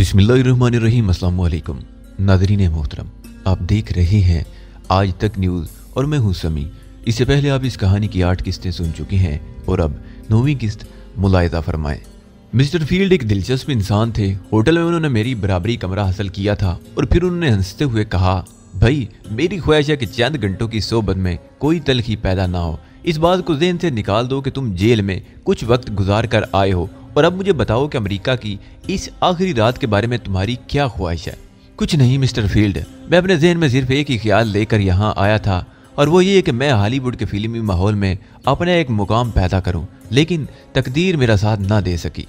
बिस्मिल्लाहिर्रहमानिर्रहीम। अस्सलाम वालेकुम नाज़रीन मोहतरम, आप देख रहे हैं आज तक न्यूज़ और मैं हूं समी। इससे पहले आप इस कहानी की 8 किस्तें सुन चुके हैं और अब 9वीं किस्त मुलाहिज़ा फरमाएं। मिस्टर फील्ड एक दिलचस्प इंसान थे। होटल में उन्होंने मेरी बराबरी कमरा हासिल किया था और फिर उन्होंने हंसते हुए कहा, भाई मेरी ख्वाहिश है कि चंद घंटों की सोबत में कोई तलखी पैदा ना हो। इस बात को ज़हन से निकाल दो कि तुम जेल में कुछ वक्त गुजार कर आए हो और अब मुझे बताओ कि अमेरिका की इस आखिरी रात के बारे में तुम्हारी क्या ख्वाहिश है। कुछ नहीं मिस्टर फील्ड, मैं अपने जहन में सिर्फ एक ही ख्याल लेकर यहाँ आया था और वो ये कि मैं हॉलीवुड के फिल्मी माहौल में अपना एक मुकाम पैदा करूं, लेकिन तकदीर मेरा साथ ना दे सकी।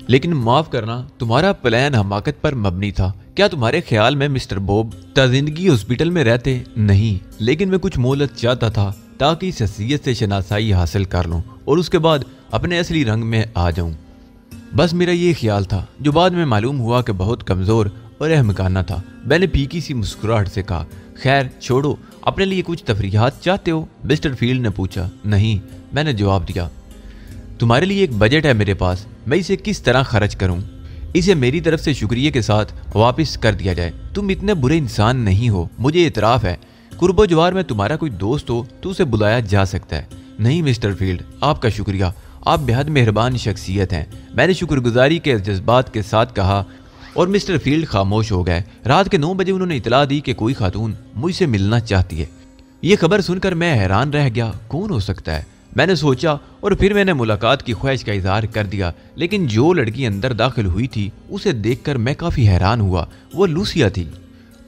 लेकिन माफ करना, तुम्हारा प्लान हमाकत पर मबनी था। क्या तुम्हारे ख्याल में मिस्टर बॉब ताजिंदगी हॉस्पिटल में रहते? नहीं, लेकिन मैं कुछ मोहलत चाहता था ताकि इस हसीयत से शनासाई हासिल कर लूं और उसके बाद अपने असली रंग में आ जाऊं। बस मेरा ये ख्याल था, जो बाद में मालूम हुआ कि बहुत कमज़ोर और अहमकाना था। मैंने फीकी सी मुस्कुराहट से कहा, खैर छोड़ो, अपने लिए कुछ तफरीहात चाहते हो? मिस्टर फील्ड ने पूछा। नहीं, मैंने जवाब दिया। तुम्हारे लिए एक बजट है मेरे पास, मैं इसे किस तरह खर्च करूं? इसे मेरी तरफ से शुक्रिया के साथ वापस कर दिया जाए। तुम इतने बुरे इंसान नहीं हो, मुझे इतराफ़ है। कुर्बो जवार में तुम्हारा कोई दोस्त हो तो उसे बुलाया जा सकता है। नहीं मिस्टर फील्ड, आपका शुक्रिया, आप बेहद मेहरबान शख्सियत हैं, मैंने शुक्रगुजारी के जज्बात के साथ कहा और मिस्टर फील्ड खामोश हो गए। रात के 9 बजे उन्होंने इतला दी कि कोई खातून मुझसे मिलना चाहती है। ये खबर सुनकर मैं हैरान रह गया, कौन हो सकता है? मैंने सोचा और फिर मैंने मुलाकात की ख्वाहिश का इजहार कर दिया, लेकिन जो लड़की अंदर दाखिल हुई थी उसे देखकर मैं काफ़ी हैरान हुआ। वो लूसिया थी।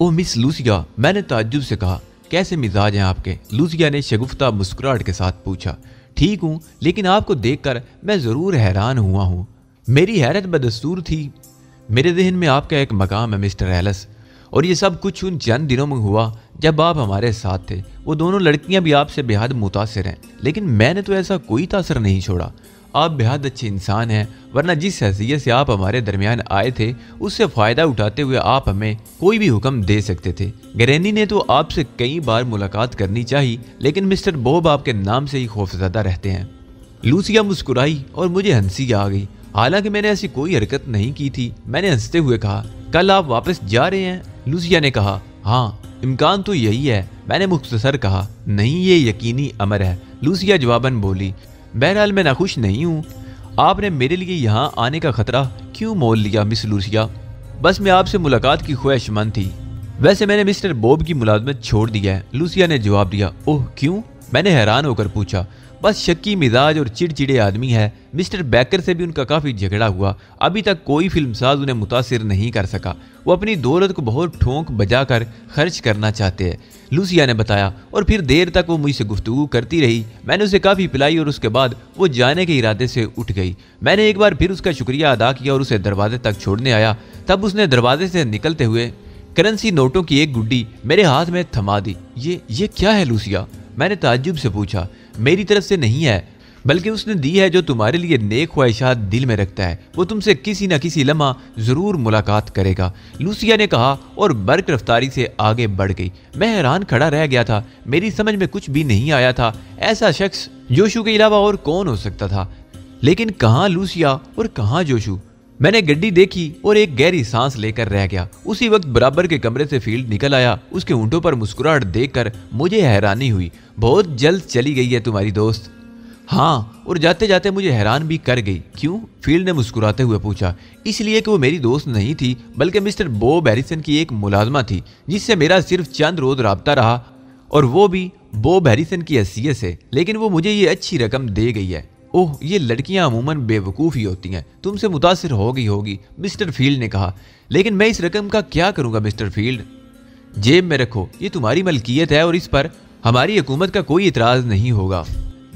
ओह मिस लूसिया, मैंने ताज्जुब से कहा, कैसे मिजाज हैं आपके? लूसिया ने शगुफ्ता मुस्कुराहट के साथ पूछा। ठीक हूँ, लेकिन आपको देखकर मैं ज़रूर हैरान हुआ हूँ। मेरी हैरत बदस्तूर थी। मेरे जहन में आपका एक मकाम है मिस्टर एलिस, और ये सब कुछ उन चंद दिनों में हुआ जब आप हमारे साथ थे। वो दोनों लड़कियां भी आपसे बेहद मुतासिर हैं, लेकिन मैंने तो ऐसा कोई तासर नहीं छोड़ा। आप बेहद अच्छे इंसान हैं, वरना जिस हैसियत से आप हमारे दरमियान आए थे उससे फ़ायदा उठाते हुए आप हमें कोई भी हुक्म दे सकते थे। ग्रैनी ने तो आपसे कई बार मुलाकात करनी चाहिए, लेकिन मिस्टर बॉब आपके नाम से ही खौफजदा रहते हैं। लूसिया मुस्कुराई और मुझे हंसी आ गई, हालांकि मैंने ऐसी कोई हरकत नहीं की थी। मैंने हंसते हुए कहा, कल आप वापस जा रहे हैं? लूसिया ने कहा, हाँ, इम्कान तो यही है। मैंने मुख्तसर कहा, नहीं, ये यकीनी अमर है। लूसिया जवाबन बोली, बहरहाल मैं नाखुश नहीं हूँ। आपने मेरे लिए यहाँ आने का खतरा क्यों मोल लिया मिस लूसिया? बस मैं आपसे मुलाकात की ख्वाहिशमंद थी। वैसे मैंने मिस्टर बॉब की मुलाजमत छोड़ दिया है, लूसिया ने जवाब दिया। ओह क्यों? मैंने हैरान होकर पूछा। बस शक्की मिजाज और चिड़चिड़े आदमी है। मिस्टर बैकर से भी उनका काफ़ी झगड़ा हुआ। अभी तक कोई फिल्मसाज उन्हें मुतासिर नहीं कर सका। वो अपनी दौलत को बहुत ठोंक बजाकर खर्च करना चाहते हैं, लूसिया ने बताया। और फिर देर तक वो मुझसे गुफ्तगू करती रही। मैंने उसे काफ़ी पिलाई और उसके बाद वो जाने के इरादे से उठ गई। मैंने एक बार फिर उसका शुक्रिया अदा किया और उसे दरवाजे तक छोड़ने आया। तब उसने दरवाजे से निकलते हुए करेंसी नोटों की एक गुड्डी मेरे हाथ में थमा दी। ये क्या है लूसिया? मैंने ताज्जुब से पूछा। मेरी तरफ से नहीं है, बल्कि उसने दी है जो तुम्हारे लिए नेक ख्वाहिशात दिल में रखता है। वो तुमसे किसी न किसी लम्हा ज़रूर मुलाकात करेगा, लूसिया ने कहा और बर्क रफ्तारी से आगे बढ़ गई। मैं हैरान खड़ा रह गया था। मेरी समझ में कुछ भी नहीं आया था। ऐसा शख्स जोशू के अलावा और कौन हो सकता था? लेकिन कहाँ लूसिया और कहाँ जोशू? मैंने गड्डी देखी और एक गहरी सांस लेकर रह गया। उसी वक्त बराबर के कमरे से फील्ड निकल आया। उसके होंठों पर मुस्कुराहट देखकर मुझे हैरानी हुई। बहुत जल्द चली गई है तुम्हारी दोस्त? हाँ, और जाते जाते मुझे हैरान भी कर गई। क्यों? फील्ड ने मुस्कुराते हुए पूछा। इसलिए कि वो मेरी दोस्त नहीं थी, बल्कि मिस्टर बॉब हैरिसन की एक मुलाजमा थी, जिससे मेरा सिर्फ चंद रोज राब्ता रहा, और वो भी बॉब हैरिसन की हैसियत से। लेकिन वो मुझे ये अच्छी रकम दे गई है। ओह, ये लड़कियां अमूमन बेवकूफ़ ही होती हैं। तुमसे मुतासिर हो गई होगी, मिस्टर फील्ड ने कहा। लेकिन मैं इस रकम का क्या करूंगा मिस्टर फील्ड? जेब में रखो, ये तुम्हारी मलकियत है और इस पर हमारी हुकूमत का कोई इतराज़ नहीं होगा।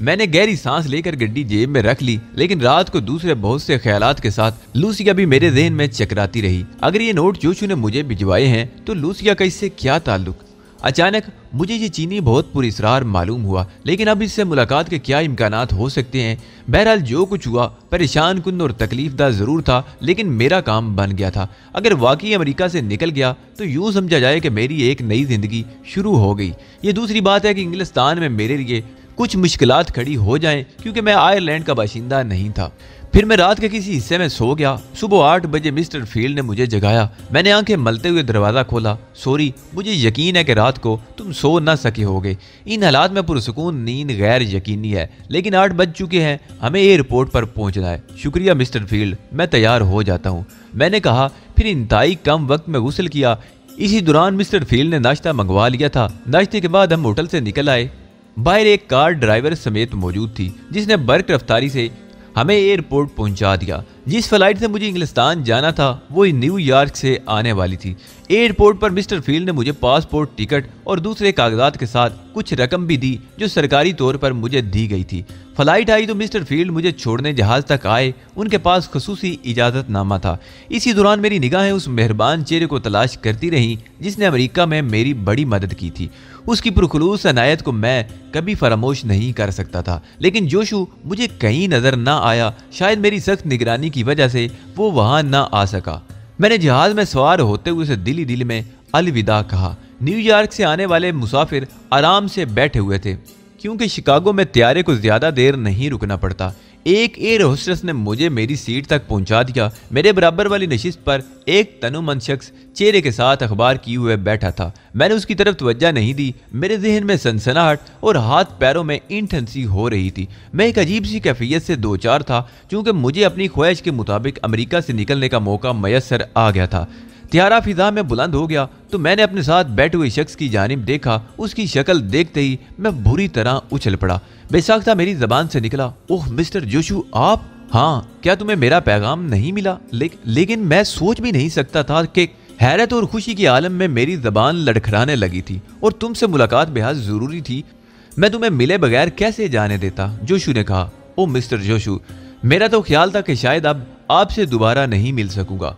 मैंने गहरी सांस लेकर गड्डी जेब में रख ली, लेकिन रात को दूसरे बहुत से ख्यालात के साथ लूसिया भी मेरे ज़हन में चकराती रही। अगर ये नोट जोशू ने मुझे भिजवाए हैं तो लूसिया का इससे क्या ताल्लुक? अचानक मुझे ये चीनी बहुत पुरस्रार मालूम हुआ, लेकिन अब इससे मुलाकात के क्या इम्कानात हो सकते हैं? बहरहाल जो कुछ हुआ परेशान कुन और तकलीफदा ज़रूर था, लेकिन मेरा काम बन गया था। अगर वाकई अमेरिका से निकल गया तो यूँ समझा जाए कि मेरी एक नई ज़िंदगी शुरू हो गई। ये दूसरी बात है कि इंग्लिस्तान में मेरे लिए कुछ मुश्किलात खड़ी हो जाएं, क्योंकि मैं आयरलैंड का बाशिंदा नहीं था। फिर मैं रात के किसी हिस्से में सो गया। सुबह 8 बजे मिस्टर फील्ड ने मुझे जगाया। मैंने आंखें मलते हुए दरवाज़ा खोला। सॉरी, मुझे यकीन है कि रात को तुम सो ना सके होगे। इन हालात में पुरसुकून नींद गैर यकीनी है, लेकिन 8 बज चुके हैं, हमें एयरपोर्ट पर पहुंचना है। शुक्रिया मिस्टर फील्ड, मैं तैयार हो जाता हूँ, मैंने कहा। फिर इंतहाई कम वक्त में गुस्ल किया। इसी दौरान मिस्टर फील्ड ने नाश्ता मंगवा लिया था। नाश्ते के बाद हम होटल से निकल आए। बाहर एक कार ड्राइवर समेत मौजूद थी, जिसने बर्क रफ्तारी से हमें एयरपोर्ट पहुंचा दिया। जिस फ्लाइट से मुझे इंग्लिस्तान जाना था वो न्यूयॉर्क से आने वाली थी। एयरपोर्ट पर मिस्टर फील्ड ने मुझे पासपोर्ट, टिकट और दूसरे कागजात के साथ कुछ रकम भी दी जो सरकारी तौर पर मुझे दी गई थी। फ्लाइट आई तो मिस्टर फील्ड मुझे छोड़ने जहाज तक आए। उनके पास खसूसी इजाज़तनामा था। इसी दौरान मेरी निगाहें उस मेहरबान चेहरे को तलाश करती रहीं जिसने अमेरिका में मेरी बड़ी मदद की थी। उसकी पुरखुलूस अनायत को मैं कभी फरामोश नहीं कर सकता था, लेकिन जोशू मुझे कहीं नजर ना आया। शायद मेरी सख्त निगरानी की वजह से वो वहां ना आ सका। मैंने जहाज में सवार होते हुए उसे दिली दिल में अलविदा कहा। न्यूयॉर्क से आने वाले मुसाफिर आराम से बैठे हुए थे, क्योंकि शिकागो में त्यारे को ज्यादा देर नहीं रुकना पड़ता। एक एयर होस्टेस ने मुझे मेरी सीट तक पहुंचा दिया। मेरे बराबर वाली नशिस्त पर एक तनुमंद शख्स चेहरे के साथ अखबार किए हुए बैठा था। मैंने उसकी तरफ तवज्जो नहीं दी। मेरे जहन में सनसनाहट और हाथ पैरों में ईंठन सी हो रही थी। मैं एक अजीब सी कैफियत से दो चार था, क्योंकि मुझे अपनी ख्वाहिश के मुताबिक अमेरिका से निकलने का मौका मयसर आ गया था। त्यारा फिजा में बुलंद हो गया तो मैंने अपने साथ बैठे हुए शख्स की जानिब देखा। उसकी शक्ल देखते ही मैं बुरी तरह उछल पड़ा। बेसाख्ता मेरी जबान से निकला, ओह मिस्टर जोशू, आप? हाँ, क्या तुम्हें मेरा पैगाम नहीं मिला? लेकिन मैं सोच भी नहीं सकता था कि हैरत और खुशी के आलम में मेरी जबान लड़खड़ाने लगी थी और तुमसे मुलाकात बेहद जरूरी थी। मैं तुम्हें मिले बगैर कैसे जाने देता? जोशू ने कहा। ओ मिस्टर जोशू, मेरा तो ख्याल था कि शायद अब आपसे दोबारा नहीं मिल सकूंगा।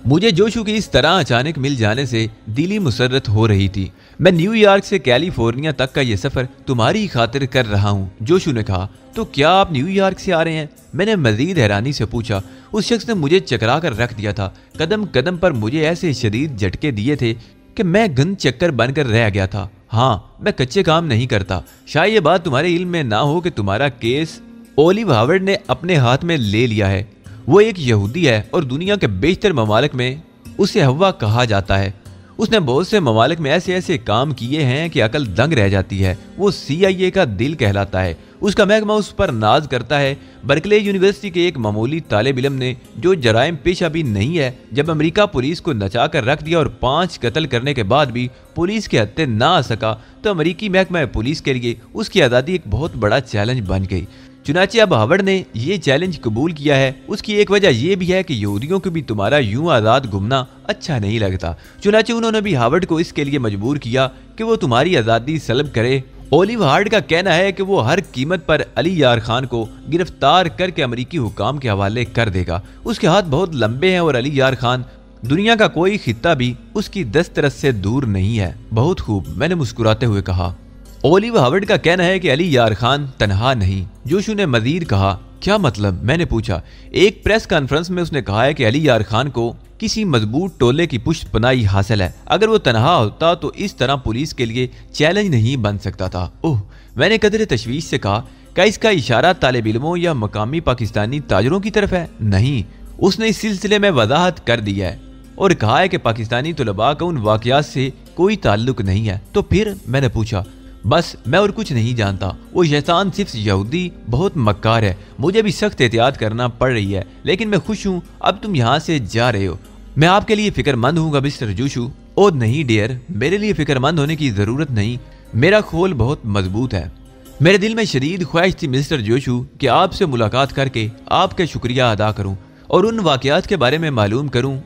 मुझे जोशू की इस तरह अचानक मिल जाने से दिली मुसर्रत हो रही थी। मैं न्यूयॉर्क से कैलिफोर्निया तक का ये सफर तुम्हारी खातिर कर रहा हूँ, जोशू ने कहा। तो क्या आप न्यूयॉर्क से आ रहे हैं? मैंने मजीद हैरानी से पूछा। उस शख्स ने मुझे चकरा कर रख दिया था। कदम कदम पर मुझे ऐसे शदीद झटके दिए थे कि मैं गंद चक्कर बनकर रह गया था। हाँ, मैं कच्चे काम नहीं करता। शायद ये बात तुम्हारे इल्म में ना हो कि तुम्हारा केस ओलिव हावर्ड ने अपने हाथ में ले लिया है। वो एक यहूदी है और दुनिया के बेशतर ममालिक में उसे हवा कहा जाता है। उसने बहुत से ममालिक में ऐसे ऐसे काम किए हैं कि अकल दंग रह जाती है। वो CIA का दिल कहलाता है। उसका महकमा उस पर नाज करता है। बर्कले यूनिवर्सिटी के एक मामूली तालिब इल्म ने, जो जराइम पेशा भी नहीं है, जब अमेरिका पुलिस को नचा कर रख दिया और 5 कत्ल करने के बाद भी पुलिस के हत्थे ना आ सका, तो अमेरिकी महकमा पुलिस के लिए उसकी आज़ादी एक बहुत बड़ा चैलेंज बन गई। चुनाचे अब हावर्ड ने यह चैलेंज कबूल किया है। उसकी एक वजह यह भी है कि यहूदियों को भी तुम्हारा यूं आज़ाद घूमना अच्छा नहीं लगता। चुनाचे उन्होंने भी हावर्ड को इसके लिए मजबूर किया कि वो तुम्हारी आज़ादी सल्ब करे। ओलिव हार्ड का कहना है कि वो हर कीमत पर अली यार खान को गिरफ्तार करके अमेरिकी हुकाम के हवाले कर देगा। उसके हाथ बहुत लंबे हैं और अली यार खान दुनिया का कोई खित्ता भी उसकी दस्तरस से दूर नहीं है। बहुत खूब, मैंने मुस्कुराते हुए कहा। ओलिव हावर्ड का कहना है कि अली यार खान तनहा नहीं, जोशू ने मजीद कहा। क्या मतलब? मैंने पूछा। एक प्रेस कॉन्फ्रेंस में उसने कहा है कि अली यार खान को किसी मजबूत टोले की पुष्टपनाही हासिल है। अगर वो तनहा होता तो इस तरह पुलिस के लिए चैलेंज नहीं बन सकता था। ओह, मैंने कदरे तशवीश से कहा। क्या इसका इशारा तालिब इल्मों या मकामी पाकिस्तानी ताजरों की तरफ है? नहीं, उसने इस सिलसिले में वजाहत कर दी है और कहा है कि पाकिस्तानी तलबा का उन वाकयात से कोई ताल्लुक नहीं है। तो फिर? मैंने पूछा। बस, मैं और कुछ नहीं जानता। वो शैतान सिर्फ यहूदी बहुत मक्कार है। मुझे भी सख्त एहतियात करना पड़ रही है, लेकिन मैं खुश हूँ अब तुम यहाँ से जा रहे हो। मैं आपके लिए फिक्रमंद हूँ मिस्टर जोशू। ओ नहीं डियर, मेरे लिए फिक्रमंद होने की जरूरत नहीं। मेरा खोल बहुत मजबूत है। मेरे दिल में शदीद ख्वाहिश थी मिस्टर जोशू कि आपसे मुलाकात करके आपका शुक्रिया अदा करूँ और उन वाकयात के बारे में मालूम करूँ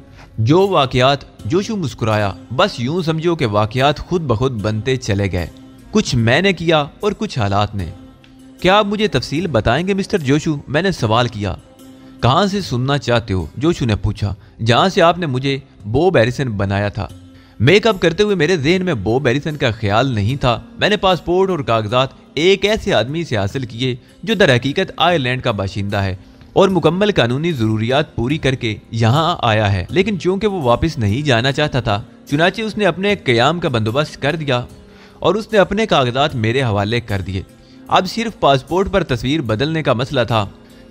जो वाकयात। जोशू मुस्कुराया। बस यूं समझो कि वाकयात खुद ब खुद बनते चले गए। कुछ मैंने किया और कुछ हालात ने। क्या आप मुझे तफसील बताएंगे मिस्टर जोशू? मैंने सवाल किया। कहाँ से सुनना चाहते हो? जोशू ने पूछा। जहाँ से आपने मुझे बॉब हैरिसन बनाया था। मेकअप करते हुए मेरे जहन में बॉब हैरिसन का ख्याल नहीं था। मैंने पासपोर्ट और कागजात एक ऐसे आदमी से हासिल किए जो दर हकीकत आयरलैंड का बाशिंदा है और मुकम्मल कानूनी जरूरियात पूरी करके यहाँ आया है, लेकिन चूंकि वो वापस नहीं जाना चाहता था, चुनाचे उसने अपने क़याम का बंदोबस्त कर दिया और उसने अपने कागजात मेरे हवाले कर दिए। अब सिर्फ पासपोर्ट पर तस्वीर बदलने का मसला था।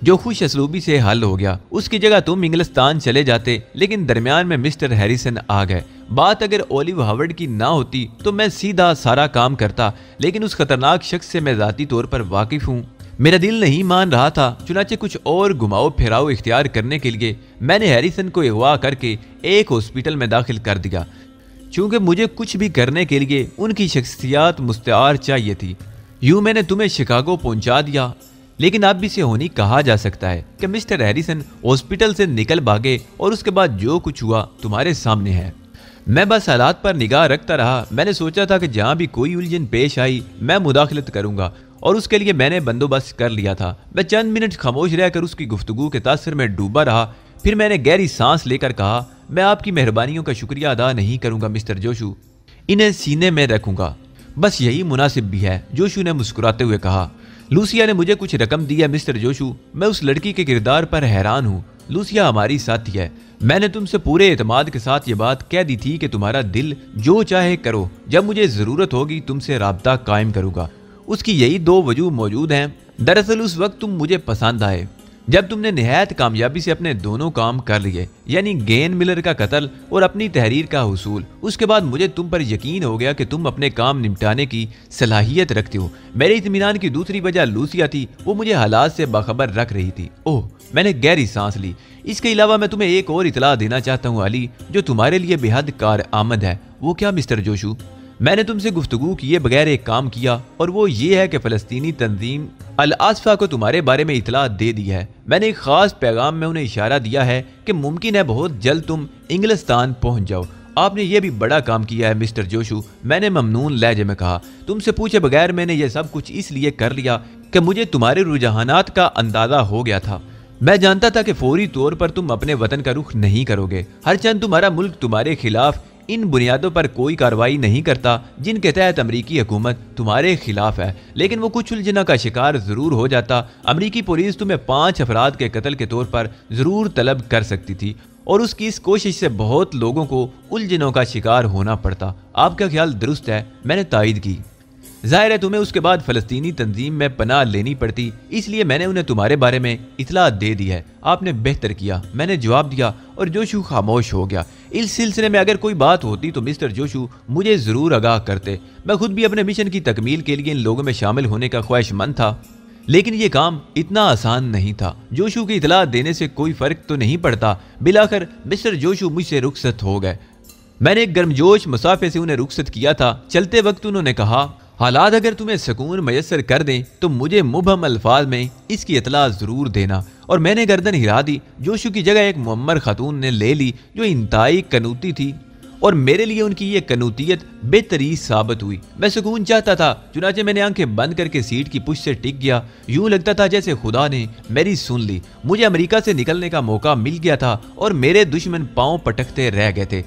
जो खुश असलूबी से हल हो गया। उसकी जगह तुम इंग्लिस्तान चले जाते, लेकिन दरमियान में मिस्टर हैरिसन आ गए। बात अगर ओलिव हार्वर्ड की ना होती तो मैं सीधा सारा काम करता, लेकिन उस खतरनाक शख्स से मैं ज़ाती तौर पर वाकिफ हूँ। मेरा दिल नहीं मान रहा था, चुनाचे कुछ और घुमाओ फिराओ इख्तियार करने के लिए मैंने हैरिसन को अगवा करके एक हॉस्पिटल में दाखिल कर दिया। चूंकि मुझे कुछ भी करने के लिए उनकी शख्सियत मुस्तआर चाहिए थी। यूं मैंने तुम्हें शिकागो पहुंचा दिया, लेकिन अब भी से होनी कहा जा सकता है कि मिस्टर हैरिसन हॉस्पिटल से निकल भागे और उसके बाद जो कुछ हुआ तुम्हारे सामने है। मैं बस हालात पर निगाह रखता रहा। मैंने सोचा था कि जहां भी कोई उलझन पेश आई मैं मुदाखलत करूंगा, और उसके लिए मैंने बंदोबस्त कर लिया था। मैं चंद मिनट खामोश रहकर उसकी गुफ्तगू के तासर में डूबा रहा। फिर मैंने गहरी सांस लेकर कहा, मैं आपकी मेहरबानियों का शुक्रिया अदा नहीं करूंगा मिस्टर जोशू, इन्हें सीने में रखूंगा, बस यही मुनासिब भी है। जोशू ने मुस्कुराते हुए कहा। लूसिया ने मुझे कुछ रकम दी है मिस्टर जोशू, मैं उस लड़की के किरदार पर हैरान हूँ। लूसिया हमारी साथी है। मैंने तुमसे पूरे एतमाद के साथ ये बात कह दी थी कि तुम्हारा दिल जो चाहे करो, जब मुझे जरूरत होगी तुमसे राब्ता कायम करूंगा। उसकी यही दो वजूह मौजूद हैं। दरअसल उस वक्त तुम मुझे पसंद आए जब तुमने निहायत कामयाबी से अपने दोनों काम कर लिए, यानी गेन मिलर का कत्ल और अपनी तहरीर का हुसूल। उसके बाद मुझे तुम पर यकीन हो गया कि तुम अपने काम निपटाने की सलाहियत रखते हो। मेरे इत्मीनान की दूसरी वजह लूसिया थी, वो मुझे हालात से बाखबर रख रही थी। ओह, मैंने गहरी सांस ली। इसके अलावा मैं तुम्हें एक और इतला देना चाहता हूँ अली, जो तुम्हारे लिए बेहद कार आमद है। वो क्या मिस्टर जोशू? मैंने तुमसे गुफ्तगू किए बगैर एक काम किया, और वो ये है कि फ़लस्तीनी तंजीम अल आसफा को तुम्हारे बारे में इतला दे दी है। मैंने एक खास पैगाम में उन्हें इशारा दिया है कि मुमकिन है बहुत जल्द तुम इंग्लिस्तान पहुंच जाओ। आपने ये भी बड़ा काम किया है मिस्टर जोशू, मैंने ममनून लहजे में कहा। तुमसे पूछे बगैर मैंने ये सब कुछ इसलिए कर लिया कि मुझे तुम्हारे रुझानात का अंदाजा हो गया था। मैं जानता था कि फौरी तौर पर तुम अपने वतन का रुख नहीं करोगे, हरचंद तुम्हारा मुल्क तुम्हारे खिलाफ इन बुनियादों पर कोई कार्रवाई नहीं करता जिनके तहत अमरीकी हुकूमत तुम्हारे खिलाफ है, लेकिन वो कुछ उलझनों का शिकार जरूर हो जाता। अमरीकी पुलिस तुम्हें 5 अफराद के कत्ल के तौर पर जरूर तलब कर सकती थी, और उसकी इस कोशिश से बहुत लोगों को उलझनों का शिकार होना पड़ता। आपका ख्याल दुरुस्त है, मैंने तायद की। जाहिर है तुम्हें उसके बाद फलस्तीनी तंजीम में पनाह लेनी पड़ती, इसलिए मैंने उन्हें तुम्हारे बारे में इतला दे दी है। आपने बेहतर किया, मैंने जवाब दिया, और जोशू खामोश हो गया। इस सिलसिले में अगर कोई बात होती तो मिस्टर जोशू मुझे जरूर आगाह करते। मैं खुद भी अपने मिशन की तकमील के लिए इन लोगों में शामिल होने का ख्वाहिशमंद था, लेकिन ये काम इतना आसान नहीं था। जोशू की इतला देने से कोई फर्क तो नहीं पड़ता। बिलाखिर मिस्टर जोशू मुझसे रुखसत हो गए। मैंने एक गर्मजोश मुसाफे से उन्हें रुखसत किया था। चलते वक्त उन्होंने कहा, हालात अगर तुम्हें सुकून मयसर कर दें तो मुझे मुबहम अल्फाज में इसकी इतला जरूर देना। और मैंने गर्दन हिला दी। जोशू की जगह एक मुअम्मर खातून ने ले ली जो इंतहाई कनूती थी, और मेरे लिए उनकी ये कनूतियत बेहतरीन साबित हुई। मैं सुकून चाहता था, चुनाचे मैंने आंखें बंद करके सीट की पुश से टिक गया। यूं लगता था जैसे खुदा ने मेरी सुन ली। मुझे अमेरिका से निकलने का मौका मिल गया था और मेरे दुश्मन पांव पटकते रह गए थे,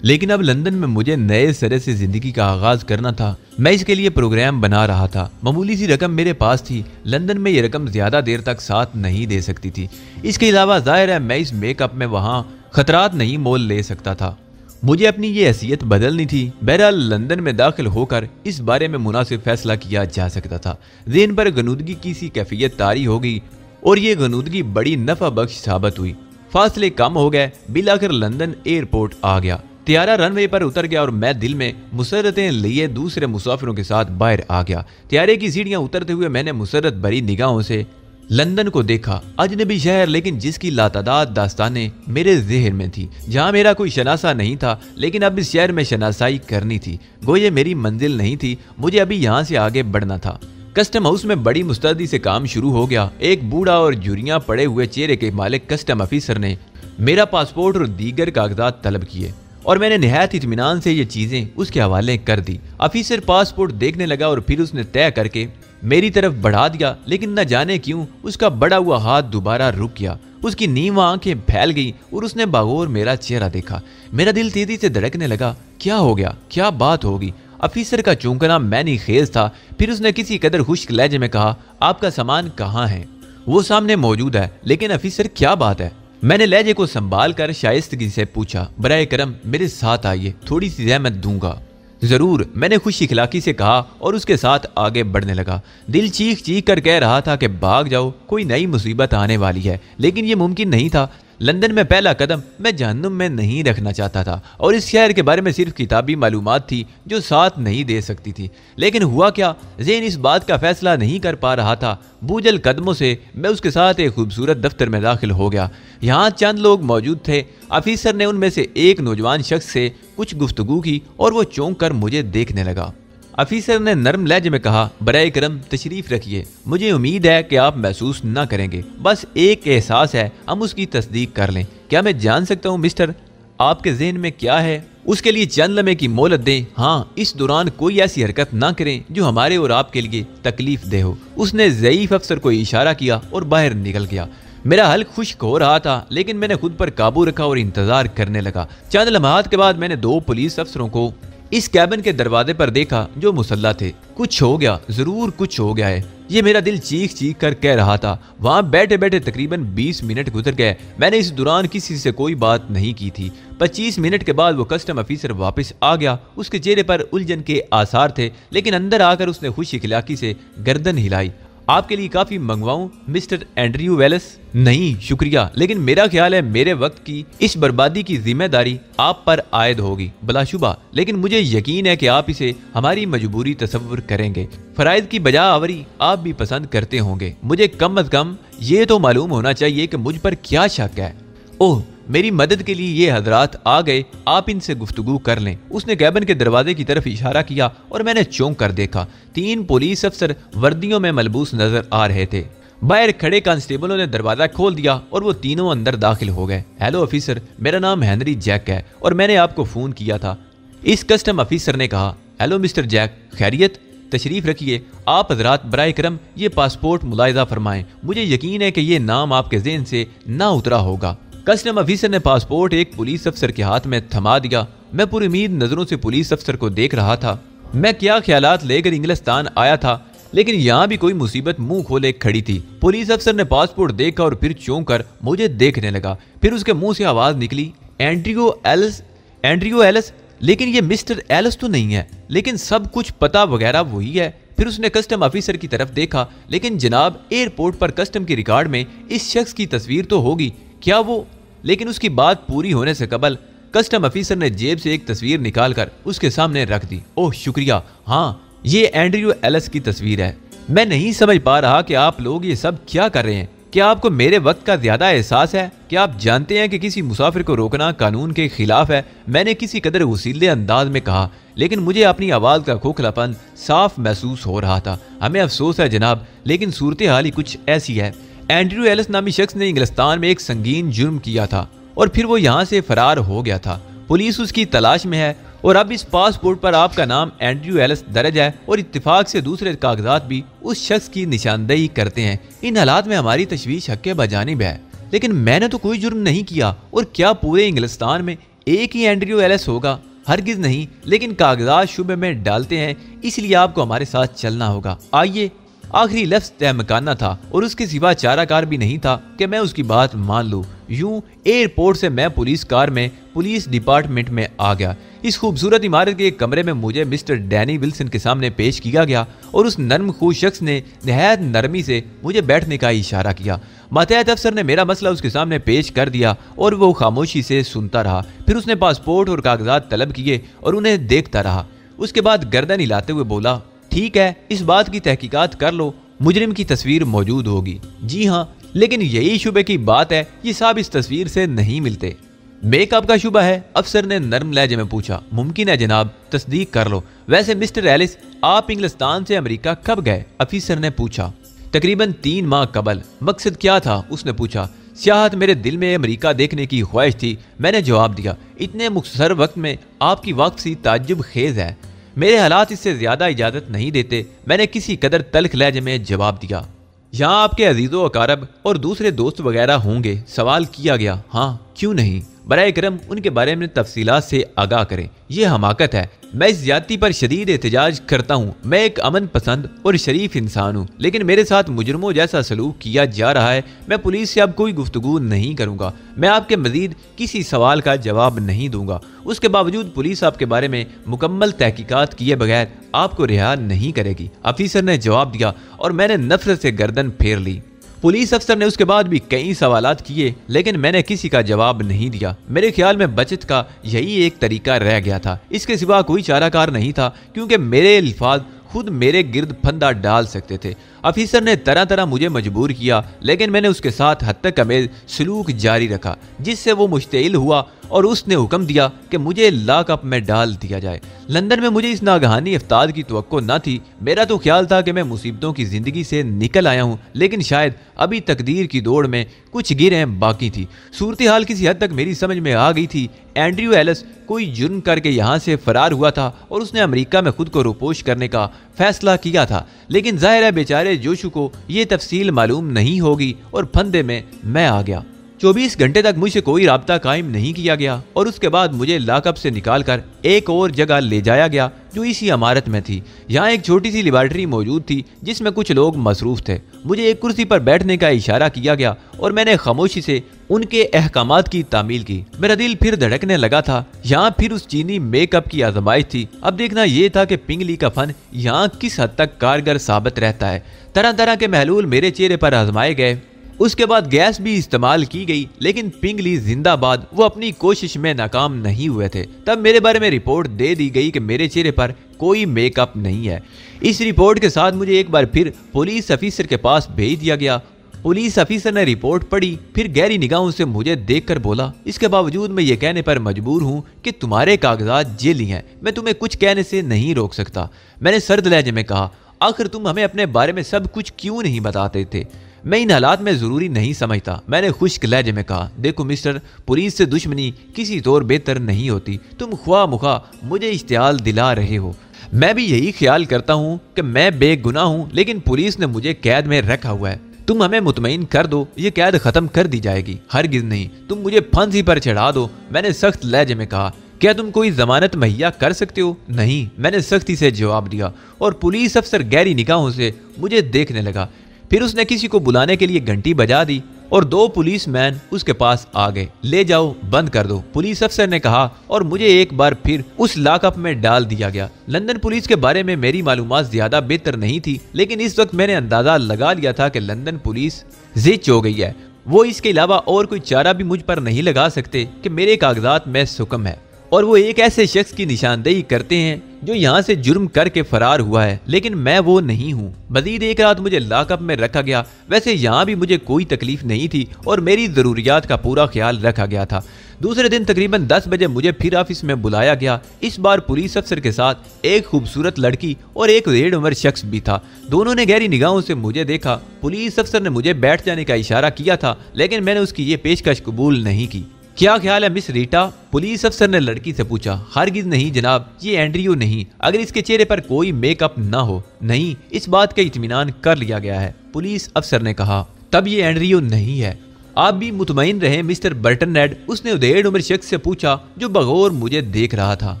लेकिन अब लंदन में मुझे नए सिरे से जिंदगी का आगाज करना था। मैं इसके लिए प्रोग्राम बना रहा था। मामूली सी रकम मेरे पास थी। लंदन में ये रकम ज्यादा देर तक साथ नहीं दे सकती थी। इसके अलावा जाहिर है मैं इस मेकअप में वहां खतरात नहीं मोल ले सकता था। मुझे अपनी ये हैसियत बदलनी थी। बहरहाल लंदन में दाखिल होकर इस बारे में मुनासिब फैसला किया जा सकता था। ज़हन पर गनूदगी की सी कैफियत तारी हो गई, और ये गनूदगी बड़ी नफा बख्श साबित हुई। फासले कम हो गए। बिलाखिर लंदन एयरपोर्ट आ गया। त्यारा रनवे पर उतर गया और मैं दिल में मुसरतें लिए दूसरे मुसाफिरों के साथ बाहर आ गया। त्यारे की सीढ़ियां उतरते हुए मैंने मुसरत भरी निगाहों से लंदन को देखा। अजनबी शहर, लेकिन जिसकी लातादाद दास्तानें मेरे जहन में थी। जहां मेरा कोई शनासा नहीं था, लेकिन अब इस शहर में शनासाई करनी थी। गोये मेरी मंजिल नहीं थी, मुझे अभी यहाँ से आगे बढ़ना था। कस्टम हाउस में बड़ी मुस्तैदी से काम शुरू हो गया। एक बूढ़ा और झुर्रियां पड़े हुए चेहरे के मालिक कस्टम ऑफिसर ने मेरा पासपोर्ट और दीगर कागजात तलब किए, और मैंने निहायत इत्मीनान से ये चीजें उसके हवाले कर दी। ऑफिसर पासपोर्ट देखने लगा और फिर उसने तय करके मेरी तरफ बढ़ा दिया, लेकिन न जाने क्यों उसका बढ़ा हुआ हाथ दोबारा रुक गया। उसकी नीवा आंखें फैल गई और उसने बागौर मेरा चेहरा देखा। मेरा दिल तेजी से धड़कने लगा। क्या हो गया? क्या बात होगी? ऑफिसर का चौंकना मैनी खेज था। फिर उसने किसी कदर खुश्क लहजे में कहा, आपका सामान कहाँ है? वो सामने मौजूद है। लेकिन ऑफिसर क्या बात है? मैंने लहजे को संभाल कर शाइस्तगी से पूछा, बराए करम मेरे साथ आइए, थोड़ी सी जहमत दूंगा। जरूर, मैंने खुश इखलाकी से कहा और उसके साथ आगे बढ़ने लगा। दिल चीख चीख कर कह रहा था कि भाग जाओ, कोई नई मुसीबत आने वाली है, लेकिन ये मुमकिन नहीं था। लंदन में पहला कदम मैं जहन्नुम में नहीं रखना चाहता था और इस शहर के बारे में सिर्फ किताबी मालूमात थी जो साथ नहीं दे सकती थी। लेकिन हुआ क्या, ज़ेन इस बात का फैसला नहीं कर पा रहा था। बूझल कदमों से मैं उसके साथ एक खूबसूरत दफ्तर में दाखिल हो गया। यहाँ चंद लोग मौजूद थे। अफीसर ने उनमें से एक नौजवान शख्स से कुछ गुफ्तगू की और वो चौंक कर मुझे देखने लगा। अफीसर ने नरम लहजे में कहा, बराए करम तशरीफ रखिए, मुझे उम्मीद है कि आप महसूस ना करेंगे, बस एक एहसास है, हम उसकी तस्दीक कर लें। क्या मैं जान सकता हूँ मिस्टर, आपके जहन में क्या है? उसके लिए चंद लम्हे की मोहलत दें। हाँ, इस दौरान कोई ऐसी हरकत ना करें जो हमारे और आपके लिए तकलीफ दे हो। उसने ज़ईफ अफसर को इशारा किया और बाहर निकल गया। मेरा हल्क खुश्क हो रहा था, लेकिन मैंने खुद पर काबू रखा और इंतजार करने लगा। चंद लम्हात के बाद मैंने 2 पुलिस अफसरों को इस कैबिन के दरवाजे पर देखा जो मुसल्ला थे। कुछ हो गया, जरूर कुछ हो गया है, ये मेरा दिल चीख चीख कर कह रहा था। वहां बैठे बैठे तकरीबन 20 मिनट गुजर गए। मैंने इस दौरान किसी से कोई बात नहीं की थी। 25 मिनट के बाद वो कस्टम ऑफिसर वापस आ गया। उसके चेहरे पर उलझन के आसार थे, लेकिन अंदर आकर उसने खुश इखलाकी से गर्दन हिलाई। आपके लिए काफी मंगवाऊं मिस्टर एंड्रयू वेल्स? नहीं शुक्रिया, लेकिन मेरा ख्याल है मेरे वक्त की इस बर्बादी की जिम्मेदारी आप पर आयद होगी बिलाशुबा, लेकिन मुझे यकीन है कि आप इसे हमारी मजबूरी तसव्वुर करेंगे। फराइज की बजा आवरी आप भी पसंद करते होंगे। मुझे कम अज कम ये तो मालूम होना चाहिए कि मुझ पर क्या शक है। ओह, मेरी मदद के लिए ये हजरात आ गए, आप इनसे गुफ्तगू कर लें। उसने कैबिन के दरवाजे की तरफ इशारा किया और मैंने चौंक कर देखा। 3 पुलिस अफसर वर्दियों में मलबूस नजर आ रहे थे। बाहर खड़े कांस्टेबलों ने दरवाजा खोल दिया और वो तीनों अंदर दाखिल हो गए। हेलो ऑफिसर, मेरा नाम हेनरी जैक है और मैंने आपको फोन किया था। इस कस्टम ऑफिसर ने कहा। हेलो मिस्टर जैक, खैरियत? तशरीफ रखिए। आप हजरात बराए करम ये पासपोर्ट मुलाहिजा फरमाएं। मुझे यकीन है कि ये नाम आपके ज़हन से ना उतरा होगा। कस्टम ऑफिसर ने पासपोर्ट एक पुलिस अफसर के हाथ में थमा दिया। मैं पूरी उम्मीद नजरों से पुलिस अफसर को देख रहा था। मैं क्या ख्यालात लेकर इंग्लिस्तान आया था, लेकिन यहाँ भी कोई मुसीबत मुंह खोले खड़ी थी। पुलिस अफसर ने पासपोर्ट देखा और फिर चौंक कर मुझे देखने लगा। फिर उसके मुंह से आवाज निकली, एंड्रयू एलिस, एंड्रयू एलिस? लेकिन ये मिस्टर एलिस तो नहीं है, लेकिन सब कुछ पता वगैरह वही है। फिर उसने कस्टम ऑफिसर की तरफ देखा, लेकिन जनाब एयरपोर्ट पर कस्टम के रिकॉर्ड में इस शख्स की तस्वीर तो होगी, क्या वो? लेकिन उसकी बात पूरी होने से कबल कस्टम ऑफिसर ने जेब से एक तस्वीर निकालकर उसके सामने रख दी। ओह शुक्रिया, हाँ ये एंड्रयू एलिस की तस्वीर है। मैं नहीं समझ पा रहा कि आप लोग ये सब क्या कर रहे हैं। क्या आपको मेरे वक्त का ज्यादा एहसास है? क्या आप जानते हैं कि किसी मुसाफिर को रोकना कानून के खिलाफ है? मैंने किसी कदर वसीले अंदाज में कहा, लेकिन मुझे अपनी आवाज का खोखलापन साफ महसूस हो रहा था। हमें अफसोस है जनाब, लेकिन सूरत हाल ही कुछ ऐसी है। एंड्रयू एलिस नामी शख्स ने इंग्लिस्तान में एक संगीन जुर्म किया था और फिर वो यहाँ से फरार हो गया था। पुलिस उसकी तलाश में है और अब इस पासपोर्ट पर आपका नाम एंड्रयू एलिस दर्ज है और इत्तेफाक से दूसरे कागजात भी उस शख्स की निशानदेही करते हैं। इन हालात में हमारी तशवीश हक़ बजानिब है, लेकिन मैंने तो कोई जुर्म नहीं किया। और क्या पूरे इंग्लिस्तान में एक ही एंड्रयू एलिस होगा? हरगिज नहीं, लेकिन कागजात शुबे में डालते हैं, इसलिए आपको हमारे साथ चलना होगा। आइए। आखिरी लफ्ज तहमकाना था और उसके सिवा चाराकार भी नहीं था कि मैं उसकी बात मान लूं। यूं एयरपोर्ट से मैं पुलिस कार में पुलिस डिपार्टमेंट में आ गया। इस खूबसूरत इमारत के एक कमरे में मुझे मिस्टर डैनी विल्सन के सामने पेश किया गया और उस नर्म खूब शख्स ने नहायत नरमी से मुझे बैठने का इशारा किया। मातहत अफसर ने मेरा मसला उसके सामने पेश कर दिया और वो खामोशी से सुनता रहा। फिर उसने पासपोर्ट और कागजात तलब किए और उन्हें देखता रहा। उसके बाद गर्दन हिलाते हुए बोला, ठीक है, इस बात की तहकीकात कर लो, मुजरिम की तस्वीर मौजूद होगी। जी हाँ, लेकिन यही शुबे की बात है, ये साहब इस तस्वीर से नहीं मिलते। मेकअप का शुबा है? अफसर ने नर्म लहजे में पूछा। मुमकिन है जनाब, तस्दीक कर लो। वैसे मिस्टर एलिस, आप इंग्लिस्तान से अमेरिका कब गए? अफसर ने पूछा। तकरीबन 3 माह कबल। मकसद क्या था? उसने पूछा। सियाहत मेरे दिल में अमेरिका देखने की ख्वाहिश थी, मैंने जवाब दिया। इतने मुख्तसर वक्त में आपकी वापसी ताज्जुब खेज है, मेरे हालात इससे ज्यादा इजाजत नहीं देते, मैंने किसी कदर तल्ख लहजे में जवाब दिया। यहाँ आपके अजीजो अकारब और दूसरे दोस्त वगैरह होंगे? सवाल किया गया। हाँ, क्यों नहीं, बराए करम उनके बारे में तफसीलात से आगाह करें। यह हमाकत है, मैं इस ज्यादती पर शदीद एहतजाज करता हूँ। मैं एक अमन पसंद और शरीफ इंसान हूँ, लेकिन मेरे साथ मुजरमों जैसा सलूक किया जा रहा है। मैं पुलिस से अब कोई गुफ्तगू नहीं करूँगा। मैं आपके मजीद किसी सवाल का जवाब नहीं दूंगा। उसके बावजूद पुलिस आपके बारे में मुकम्मल तहकीकात किए बगैर आपको रिहा नहीं करेगी, अफीसर ने जवाब दिया और मैंने नफरत से गर्दन फेर ली। पुलिस अफसर ने उसके बाद भी कई सवालात किए, लेकिन मैंने किसी का जवाब नहीं दिया। मेरे ख्याल में बचत का यही एक तरीका रह गया था, इसके सिवा कोई चाराकार नहीं था, क्योंकि मेरे अल्फाज खुद मेरे गिर्द फंदा डाल सकते थे। अफीसर ने तरह तरह मुझे मजबूर किया, लेकिन मैंने उसके साथ हद तक अमेज सलूक जारी रखा, जिससे वो मुश्तिल हुआ और उसने हुक्म दिया कि मुझे लॉकअप में डाल दिया जाए। लंदन में मुझे इस नागहानी इफ्तार की तवक्को न थी। मेरा तो ख्याल था कि मैं मुसीबतों की जिंदगी से निकल आया हूँ, लेकिन शायद अभी तकदीर की दौड़ में कुछ गिरें बाकी थी। सूरत हाल किसी हद तक मेरी समझ में आ गई थी। एंड्रयू एलिस कोई जुर्म करके यहाँ से फरार हुआ था और उसने अमेरिका में खुद को रोपोश करने का फैसला किया था, लेकिन जाहिर है बेचारे जोशु को ये तफसील मालूम नहीं होगी और फंदे में मैं आ गया। 24 घंटे तक मुझसे कोई राब्ता कायम नहीं किया गया और उसके बाद मुझे लॉकअप से निकालकर एक और जगह ले जाया गया जो इसी इमारत में थी। यहाँ एक छोटी सी लेबॉर्ट्री मौजूद थी जिसमें कुछ लोग मसरूफ थे। मुझे एक कुर्सी पर बैठने का इशारा किया गया और मैंने खामोशी से उनके अहकामात की तामील की। मेरा दिल फिर धड़कने लगा था। यहाँ फिर उस चीनी मेकअप की आजमाइश थी। अब देखना यह था कि पिंगली का फन यहाँ किस हद तक कारगर साबित रहता है। तरह तरह के महलूल मेरे चेहरे पर आजमाए गए। उसके बाद गैस भी इस्तेमाल की गई, लेकिन पिंगली जिंदाबाद वो अपनी कोशिश में नाकाम नहीं हुए थे। तब मेरे बारे में रिपोर्ट दे दी गई कि मेरे चेहरे पर कोई मेकअप नहीं है। इस रिपोर्ट के साथ मुझे एक बार फिर पुलिस ऑफिसर के पास भेज दिया गया। पुलिस ऑफिसर ने रिपोर्ट पढ़ी, फिर गहरी निगाहों से मुझे देखकर बोला, इसके बावजूद मैं ये कहने पर मजबूर हूँ कि तुम्हारे कागजात जेली हैं। मैं तुम्हें कुछ कहने से नहीं रोक सकता। मैंने सर्द लहजे में कहा, आखिर तुम हमें अपने बारे में सब कुछ क्यों नहीं बताते थे? मैं इन हालात में जरूरी नहीं समझता। मैंने खुश्क लहजे में कहा, देखो मिस्टर, पुलिस से दुश्मनी किसी तौर बेहतर नहीं होती। तुम ख्वाह मुखा मुझे इश्तियाल दिला रहे हो। मैं भी यही ख्याल करता हूँ कि मैं बेगुनाह हूँ, लेकिन पुलिस ने मुझे कैद में रखा हुआ है। तुम हमें मुतमईन कर दो, ये कैद खत्म कर दी जाएगी। हरगिज नहीं, तुम मुझे फांसी पर चढ़ा दो। मैंने सख्त लहजे में कहा, क्या तुम कोई जमानत मुहैया कर सकते हो? नहीं, मैंने सख्ती से जवाब दिया और पुलिस अफसर गहरी निगाहों से मुझे देखने लगा। फिर उसने किसी को बुलाने के लिए घंटी बजा दी और 2 पुलिसमैन उसके पास आ गए। ले जाओ, बंद कर दो, पुलिस अफसर ने कहा और मुझे एक बार फिर उस लॉकअप में डाल दिया गया। लंदन पुलिस के बारे में मेरी मालूमात ज्यादा बेहतर नहीं थी, लेकिन इस वक्त मैंने अंदाजा लगा लिया था कि लंदन पुलिस जिच हो गई है। वो इसके अलावा और कोई चारा भी मुझ पर नहीं लगा सकते कि मेरे कागजात में सुकम है और वो एक ऐसे शख्स की निशानदेही करते हैं जो यहाँ से जुर्म करके फरार हुआ है, लेकिन मैं वो नहीं हूँ। मजीद एक रात मुझे लॉकअप में रखा गया। वैसे यहाँ भी मुझे कोई तकलीफ नहीं थी और मेरी ज़रूरियात का पूरा ख्याल रखा गया था। दूसरे दिन तकरीबन 10 बजे मुझे फिर ऑफिस में बुलाया गया। इस बार पुलिस अफसर के साथ एक खूबसूरत लड़की और एक रेड उम्र शख्स भी था। दोनों ने गहरी निगाहों से मुझे देखा। पुलिस अफसर ने मुझे बैठ जाने का इशारा किया था, लेकिन मैंने उसकी ये पेशकश कबूल नहीं की। क्या ख्याल है मिस रीटा? पुलिस अफसर ने लड़की से पूछा। हरगिज नहीं जनाब, ये एंड्रयू नहीं, अगर इसके चेहरे पर कोई मेकअप ना हो। नहीं, इस बात का इत्मीनान कर लिया गया है, पुलिस अफसर ने कहा। तब ये एंड्रयू नहीं है। आप भी मुतमईन रहे मिस्टर बर्टनरेड, उसने उधेड़ उम्र शख्स से पूछा जो बगौर मुझे देख रहा था।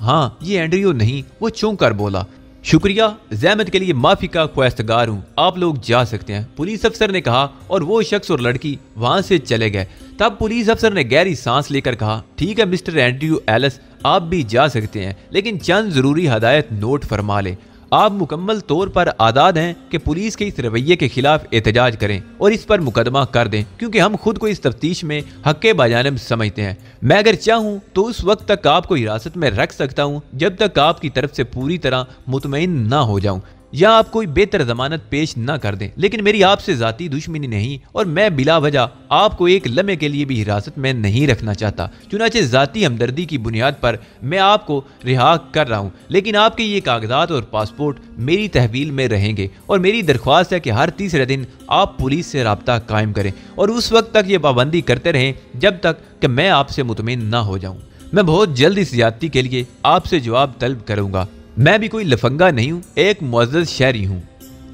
हाँ, ये एंड्रयू नहीं, वो चौंक कर बोला। शुक्रिया, ज़हमत के लिए माफी का ख्वास्तगार हूँ, आप लोग जा सकते हैं, पुलिस अफसर ने कहा और वो शख्स और लड़की वहां से चले गए। तब पुलिस अफसर ने गहरी सांस लेकर कहा, ठीक है मिस्टर एंड्रयू एलिस, आप भी जा सकते हैं, लेकिन चंद जरूरी हदायत नोट फरमा लें। आप मुकम्मल तौर पर आज़ाद हैं कि पुलिस के इस रवैये के खिलाफ एहतजाज करें और इस पर मुकदमा कर दें, क्योंकि हम खुद को इस तफ्तीश में हक़ बाजानिब समझते हैं। मैं अगर चाहूँ तो उस वक्त तक आपको हिरासत में रख सकता हूँ जब तक आपकी तरफ से पूरी तरह मुतमईन ना हो जाऊँ या आप कोई बेहतर जमानत पेश ना कर दें। लेकिन मेरी आपसे जाती दुश्मनी नहीं और मैं बिला वजह आपको एक लम्हे के लिए भी हिरासत में नहीं रखना चाहता। चुनाचे जाती हमदर्दी की बुनियाद पर मैं आपको रिहा कर रहा हूँ, लेकिन आपके ये कागजात और पासपोर्ट मेरी तहवील में रहेंगे और मेरी दरख्वास्त है कि हर तीसरे दिन आप पुलिस से रब्ता कायम करें और उस वक्त तक ये पाबंदी करते रहें जब तक कि मैं आपसे मुतमईन ना हो जाऊँ। मैं बहुत जल्द इस ज्यादती के लिए आपसे जवाब तलब करूँगा। मैं भी कोई लफंगा नहीं हूँ, एक मुअज़्ज़ज़ शहरी हूँ।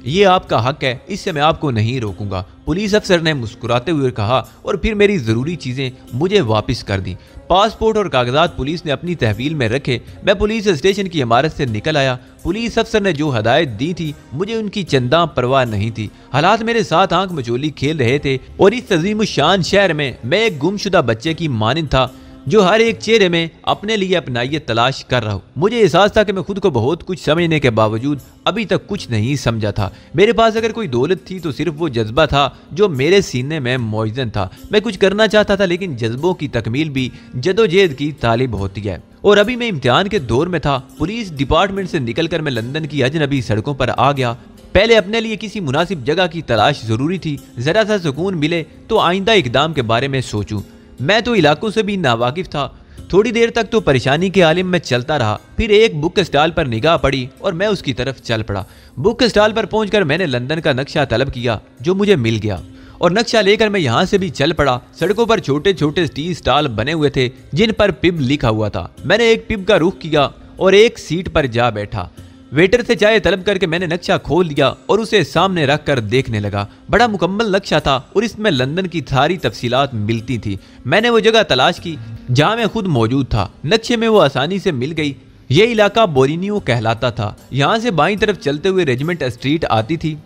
ये आपका हक है, इससे मैं आपको नहीं रोकूंगा, पुलिस अफसर ने मुस्कुराते हुए कहा और फिर मेरी जरूरी चीजें मुझे वापस कर दी। पासपोर्ट और कागजात पुलिस ने अपनी तहवील में रखे। मैं पुलिस स्टेशन की इमारत से निकल आया। पुलिस अफसर ने जो हदायत दी थी मुझे उनकी चंदा परवाह नहीं थी। हालात मेरे साथ आंख मचोली खेल रहे थे और इस अजीम शान शहर में मैं एक गुमशुदा बच्चे की मानिंद था जो हर एक चेहरे में अपने लिए अपनाइयत तलाश कर रहा हूँ। मुझे एहसास था कि मैं खुद को बहुत कुछ समझने के बावजूद अभी तक कुछ नहीं समझा था। मेरे पास अगर कोई दौलत थी तो सिर्फ वो जज्बा था जो मेरे सीने में मौजूद था। मैं कुछ करना चाहता था, लेकिन जज्बों की तकमील भी जदोजहद की तालिब होती है। और अभी मैं इम्तिहान के दौर में था। पुलिस डिपार्टमेंट से निकलकर मैं लंदन की अजनबी सड़कों पर आ गया। पहले अपने लिए किसी मुनासिब जगह की तलाश जरूरी थी। जरा सा सुकून मिले तो आइंदा इकदाम के बारे में सोचूं। मैं तो इलाकों से भी नावाकिफ था। थोड़ी देर तक तो परेशानी के आलिम में चलता रहा। फिर एक बुक स्टॉल पर निगाह पड़ी और मैं उसकी तरफ चल पड़ा। बुक स्टॉल पर पहुंचकर मैंने लंदन का नक्शा तलब किया जो मुझे मिल गया और नक्शा लेकर मैं यहाँ से भी चल पड़ा। सड़कों पर छोटे छोटे टी स्टॉल बने हुए थे जिन पर पिब लिखा हुआ था। मैंने एक पिब का रुख किया और एक सीट पर जा बैठा। वेटर से चाय तलब करके मैंने नक्शा खोल लिया और उसे सामने रख कर देखने लगा। बड़ा मुकम्मल नक्शा था और इसमें लंदन की सारी तफसीलात मिलती थी। मैंने वो जगह तलाश की जहां मैं खुद मौजूद था। नक्शे में वो आसानी से मिल गई। ये इलाका बोरिनियो कहलाता था। यहाँ से बाईं तरफ चलते हुए रेजिमेंट स्ट्रीट आती थी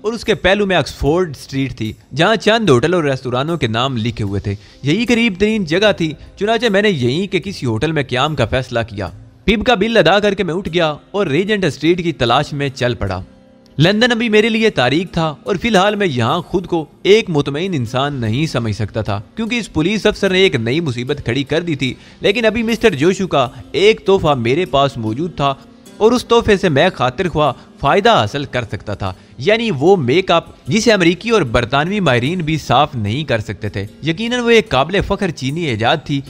और उसके पहलू में ऑक्सफोर्ड स्ट्रीट थी जहाँ चंद होटल और रेस्तोरानों के नाम लिखे हुए थे। यही करीब तरीन जगह थी। चुनाचे मैंने यहीं के किसी होटल में क़याम का फैसला किया। पिब का बिल अदा करके मैं उठ गया और रेजेंट स्ट्रीट की तलाश में चल पड़ा। लंदन अभी मेरे लिए तारीख था और फिलहाल मैं यहाँ खुद को एक मुतमईन इंसान नहीं समझ सकता था, क्योंकि इस पुलिस अफसर ने एक नई मुसीबत खड़ी कर दी थी। लेकिन अभी मिस्टर जोशू का एक तोहफा मेरे पास मौजूद था और उस तोहफे से मैं खातिर ख्वाह फायदा हासिल कर सकता था, यानी वो मेकअप जिसे अमेरिकी और बरतानवी माहिरीन भी साफ नहीं कर सकते थे। यकीनन वो एक काबिल फख्र चीनी इजाद थी,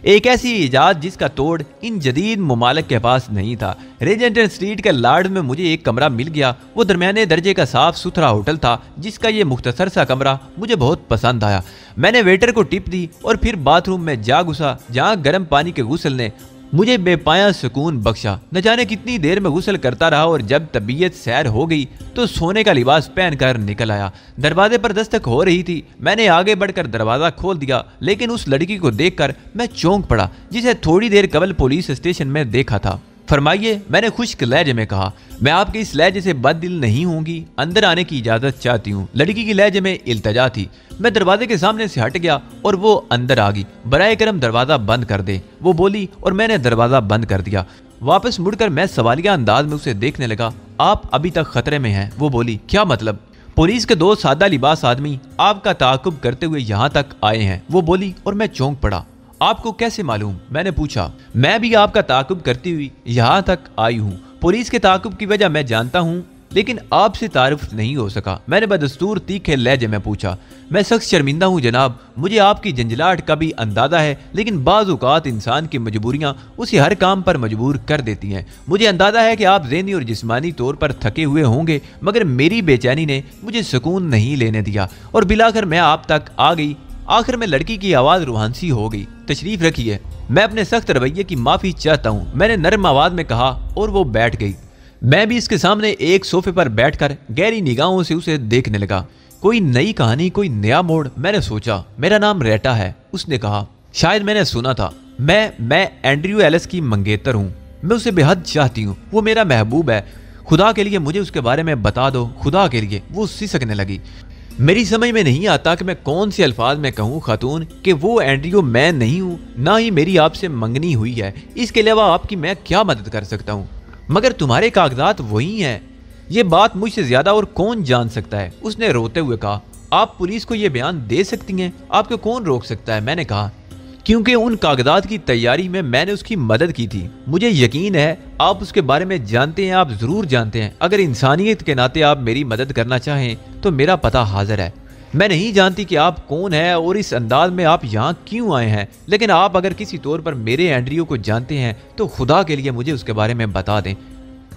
एक ऐसी इजाद जिसका तोड़ इन जदीद मुमालिक के पास नहीं था। रेजेंट स्ट्रीट के लार्ड में मुझे एक कमरा मिल गया। वो दरमियाने दर्जे का साफ सुथरा होटल था जिसका ये मुख्तसर सा कमरा मुझे बहुत पसंद आया। मैंने वेटर को टिप दी और फिर बाथरूम में जा घुसा जहाँ गर्म पानी के गुस्ल ने मुझे बेपाया सुकून बख्शा। न जाने कितनी देर में गुस्ल करता रहा और जब तबीयत सैर हो गई तो सोने का लिबास पहनकर निकल आया। दरवाजे पर दस्तक हो रही थी। मैंने आगे बढ़कर दरवाजा खोल दिया, लेकिन उस लड़की को देखकर मैं चौंक पड़ा जिसे थोड़ी देर कबल पुलिस स्टेशन में देखा था। फरमाइए, मैंने खुश्क लहजे में कहा। मैं आपके इस लहजे से बददिल नहीं होंगी, अंदर आने की इजाजत चाहती हूँ। लड़की की लहजे में इल्तजा थी। मैं दरवाजे के सामने से हट गया और वो अंदर आ गई। बराए करम दरवाजा बंद कर दे, वो बोली और मैंने दरवाजा बंद कर दिया। वापस मुड़कर मैं सवालिया अंदाज में उसे देखने लगा। आप अभी तक खतरे में हैं, वो बोली। क्या मतलब? पुलिस के दो सादा लिबास आदमी आपका ताकुब करते हुए यहाँ तक आए हैं, वो बोली और मैं चौंक पड़ा। आपको कैसे मालूम? मैंने पूछा। मैं भी आपका ताकुब करती हुई यहाँ तक आई हूँ। पुलिस के ताकुब की वजह मैं जानता हूँ, लेकिन आपसे तारुफ नहीं हो सका। मैंने बदस्तूर तीखे लहजे में पूछा। मैं सख्त शर्मिंदा हूँ जनाब, मुझे आपकी जंजलाहट का भी अंदाजा है, लेकिन बाज़ औक़ात इंसान की मजबूरियाँ उसे हर काम पर मजबूर कर देती हैं। मुझे अंदाजा है कि आप ज़हनी और जिस्मानी तौर पर थके हुए होंगे, मगर मेरी बेचैनी ने मुझे सुकून नहीं लेने दिया और बिलाकर मैं आप तक आ गई। आखिर में लड़की की आवाज़ रूहानसी हो गई। तशरीफ रखिए, मैं अपने सख्त रवैये की माफ़ी चाहता हूँ, मैंने नरम आवाज़ में कहा और वो बैठ गई। मैं भी इसके सामने एक सोफे पर बैठकर गहरी निगाहों से उसे देखने लगा। कोई नई कहानी, कोई नया मोड़, मैंने सोचा। मेरा नाम रेटा है, उसने कहा। शायद मैंने सुना था। मैं एंड्रयू एलिस की मंगेतर हूँ। मैं उसे बेहद चाहती हूँ, वो मेरा महबूब है। खुदा के लिए मुझे उसके बारे में बता दो, खुदा के लिए। वो सिसकने लगी। मेरी समझ में नहीं आता कि मैं कौन से अल्फाज में कहूँ खातून कि वो एंड्रयू मैं नहीं हूँ, ना ही मेरी आपसे मंगनी हुई है। इसके अलावा आपकी मैं क्या मदद कर सकता हूँ? मगर तुम्हारे कागजात वही हैं, ये बात मुझसे ज्यादा और कौन जान सकता है? उसने रोते हुए कहा। आप पुलिस को ये बयान दे सकती हैं, आपको कौन रोक सकता है? मैंने कहा, क्योंकि उन कागजात की तैयारी में मैंने उसकी मदद की थी। मुझे यकीन है आप उसके बारे में जानते हैं, आप जरूर जानते हैं। अगर इंसानियत के नाते आप मेरी मदद करना चाहें तो मेरा पता हाजिर है। मैं नहीं जानती कि आप कौन है और इस अंदाज में आप यहाँ क्यों आए हैं, लेकिन आप अगर किसी तौर पर मेरे एंड्रयू को जानते हैं तो खुदा के लिए मुझे उसके बारे में बता दें।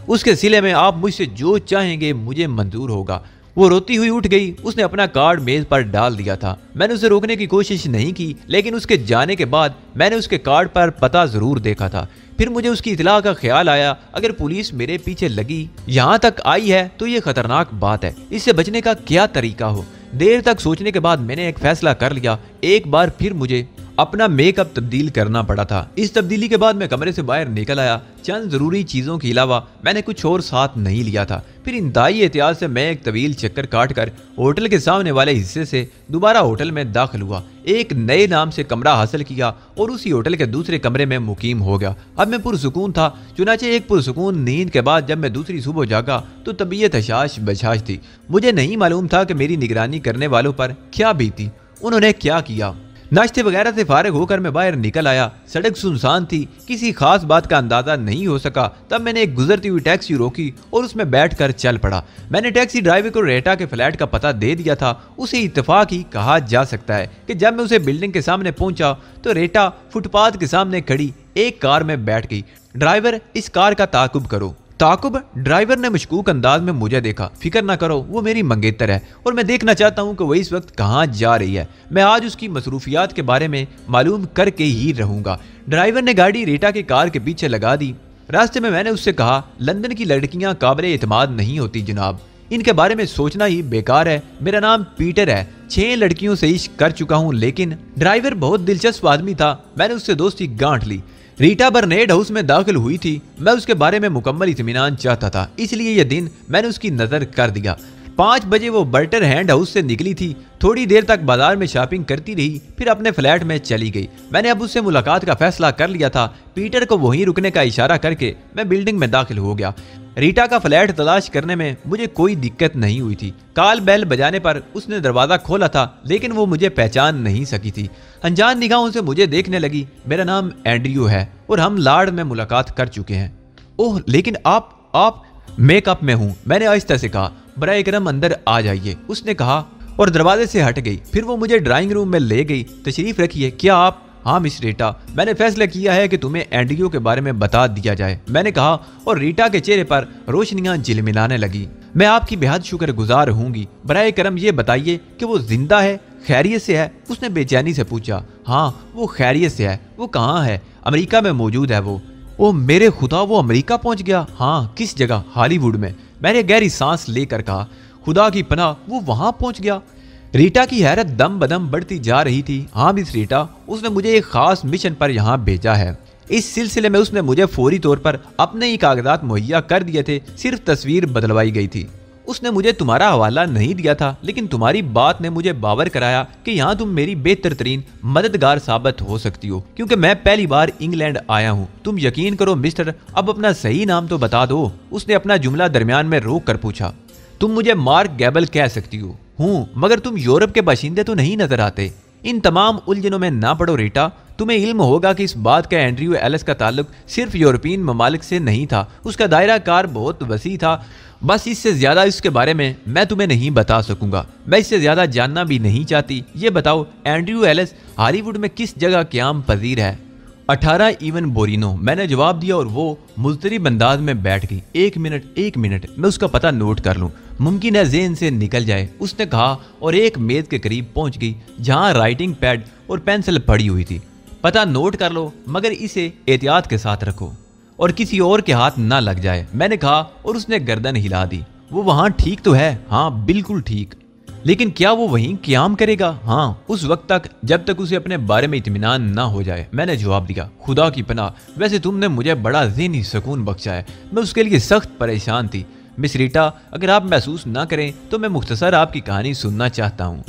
उसके सिले में आप मुझसे जो चाहेंगे मुझे मंजूर होगा। वो रोती हुई उठ गई। उसने अपना कार्ड मेज पर डाल दिया था। मैंने उसे रोकने की कोशिश नहीं की, लेकिन उसके जाने के बाद मैंने उसके कार्ड पर पता जरूर देखा था। फिर मुझे उसकी इतला का ख्याल आया, अगर पुलिस मेरे पीछे लगी यहाँ तक आई है तो ये खतरनाक बात है। इससे बचने का क्या तरीका हो। देर तक सोचने के बाद मैंने एक फैसला कर लिया। एक बार फिर मुझे अपना मेकअप तब्दील करना पड़ा था। इस तब्दीली के बाद मैं कमरे से बाहर निकल आया। चंद जरूरी चीजों के अलावा मैंने कुछ और साथ नहीं लिया था। फिर इंतहाई एहतियात से मैं एक तवील चक्कर काटकर होटल के सामने वाले हिस्से से दोबारा होटल में दाखिल हुआ। एक नए नाम से कमरा हासिल किया और उसी होटल के दूसरे कमरे में मुकीम हो गया। अब मैं पुरसुकून था। चुनाचे एक पुरसुकून नींद के बाद जब मैं दूसरी सुबह जागा तो तबीयत हशाश बशाश थी। मुझे नहीं मालूम था कि मेरी निगरानी करने वालों पर क्या बीती, उन्होंने क्या किया। नाश्ते वगैरह से फारिग होकर मैं बाहर निकल आया। सड़क सुनसान थी, किसी खास बात का अंदाजा नहीं हो सका। तब मैंने एक गुजरती हुई टैक्सी रोकी और उसमें बैठकर चल पड़ा। मैंने टैक्सी ड्राइवर को रेटा के फ्लैट का पता दे दिया था। उसे इत्तेफाक ही कहा जा सकता है कि जब मैं उसे बिल्डिंग के सामने पहुंचा तो रेटा फुटपाथ के सामने खड़ी एक कार में बैठ गई। ड्राइवर, इस कार का ताकुब करो। ताकुब? ड्राइवर ने मशकूक अंदाज में मुझे देखा। फिक्र ना करो, वो मेरी मंगेतर है और मैं देखना चाहता हूँ कि वो इस वक्त कहाँ जा रही है। मैं आज उसकी मसरूफियात के बारे में मालूम करके ही रहूंगा। ड्राइवर ने गाड़ी रेटा की कार के पीछे लगा दी। रास्ते में मैंने उससे कहा, लंदन की लड़कियां काबिल एतमाद नहीं होती जनाब, इनके बारे में सोचना ही बेकार है। मेरा नाम पीटर है, 6 लड़कियों से इश्क कर चुका हूँ। लेकिन ड्राइवर बहुत दिलचस्प आदमी था। मैंने उससे दोस्ती गांठ ली। रीटा बर्नेड हाउस में दाखिल हुई थी। मैं उसके बारे में मुकम्मल इत्मीनान चाहता था, इसलिए यह दिन मैंने उसकी नजर कर दिया। 5 बजे वो बर्टर हैंड हाउस से निकली थी। थोड़ी देर तक बाजार में शॉपिंग करती रही, फिर अपने फ्लैट में चली गई। मैंने अब उससे मुलाकात का फैसला कर लिया था। पीटर को वहीं रुकने का इशारा करके मैं बिल्डिंग में दाखिल हो गया। रीटा का फ्लैट तलाश करने में मुझे कोई दिक्कत नहीं हुई थी। कॉल बेल बजाने पर उसने दरवाजा खोला था, लेकिन वो मुझे पहचान नहीं सकी थी। अनजान निगाहों से मुझे देखने लगी। मेरा नाम एंड्रयू है और हम लाड़ में मुलाकात कर चुके हैं। ओह, लेकिन आप मेकअप में हूँ, मैंने आहिस्ता से कहा। बराए करम अंदर आ जाइए, उसने कहा और दरवाजे से हट गई। फिर वो मुझे ड्राइंग रूम में ले गई। तशरीफ रखिए। क्या आप? हाँ मिस रीटा, मैंने फैसला किया है कि तुम्हें एंड्रयू के बारे में बता दिया जाए, मैंने कहा और रीटा के चेहरे पर रोशनियां झिलमिलाने लगी। मैं आपकी बेहद शुक्रगुजार होंगी। बराए करम ये बताइए कि वो जिंदा है, खैरियत से है? उसने बेचैनी से पूछा। हाँ, वो खैरियत से है। वो कहाँ है? अमेरिका में मौजूद है वो। ओ मेरे खुदा, वो अमेरिका पहुंच गया? हाँ। किस जगह? हॉलीवुड में। मैंने गहरी सांस लेकर कहा, खुदा की पनाह, वो वहां पहुंच गया? रीटा की हैरत दम बदम बढ़ती जा रही थी। हाँ मिस रीटा, उसने मुझे एक खास मिशन पर यहाँ भेजा है। इस सिलसिले में उसने मुझे फौरी तौर पर अपने ही कागजात मुहैया कर दिए थे, सिर्फ तस्वीर बदलवाई गई थी। उसने मुझे तुम्हारा हवाला नहीं दिया था, लेकिन तुम्हारी बात ने मुझे बावर कराया कि यहाँ तुम मेरी बेहतर तरीन मददगार साबित हो सकती हो, क्योंकि मैं पहली बार इंग्लैंड आया हूँ। तुम यकीन करो मिस्टर, अब अपना सही नाम तो बता दो। उसने अपना जुमला दरमियान में रोक कर पूछा। तुम मुझे मार्क गैबल कह सकती हो। हूँ, मगर तुम यूरोप के बाशिंदे तो नहीं नजर आते। इन तमाम उलझनों में ना पड़ो रीटा। तुम्हें इल्म होगा कि इस बात का एंड्रयू एलिस का ताल्लुक सिर्फ यूरोपियन ममालिक से नहीं था। उसका दायरा कार बहुत वसी था। बस इससे ज्यादा इसके बारे में मैं तुम्हें नहीं बता सकूंगा। मैं इससे ज्यादा जानना भी नहीं चाहती। ये बताओ, एंड्रयू एलिस हॉलीवुड में किस जगह क़याम पजीर है? 18 इवन बोरिनो, मैंने जवाब दिया और वो मुज़तरिब अंदाज में बैठ गई। एक मिनट, मैं उसका पता नोट कर लूं, मुमकिन है ज़हन से निकल जाए, उसने कहा और एक मेज के करीब पहुंच गई जहां राइटिंग पैड और पेंसिल पड़ी हुई थी। पता नोट कर लो, मगर इसे एहतियात के साथ रखो और किसी और के हाथ ना लग जाए, मैंने कहा और उसने गर्दन हिला दी। वो वहां ठीक तो है? हाँ बिल्कुल ठीक। लेकिन क्या वो वहीं क़याम करेगा? हाँ, उस वक्त तक जब तक उसे अपने बारे में इत्मीनान ना हो जाए, मैंने जवाब दिया। खुदा की पनाह, वैसे तुमने मुझे बड़ा ज़हनी सुकून बख्शा है। मैं उसके लिए सख्त परेशान थी। मिस रीटा, अगर आप महसूस ना करें तो मैं मुख्तसर आपकी कहानी सुनना चाहता हूँ,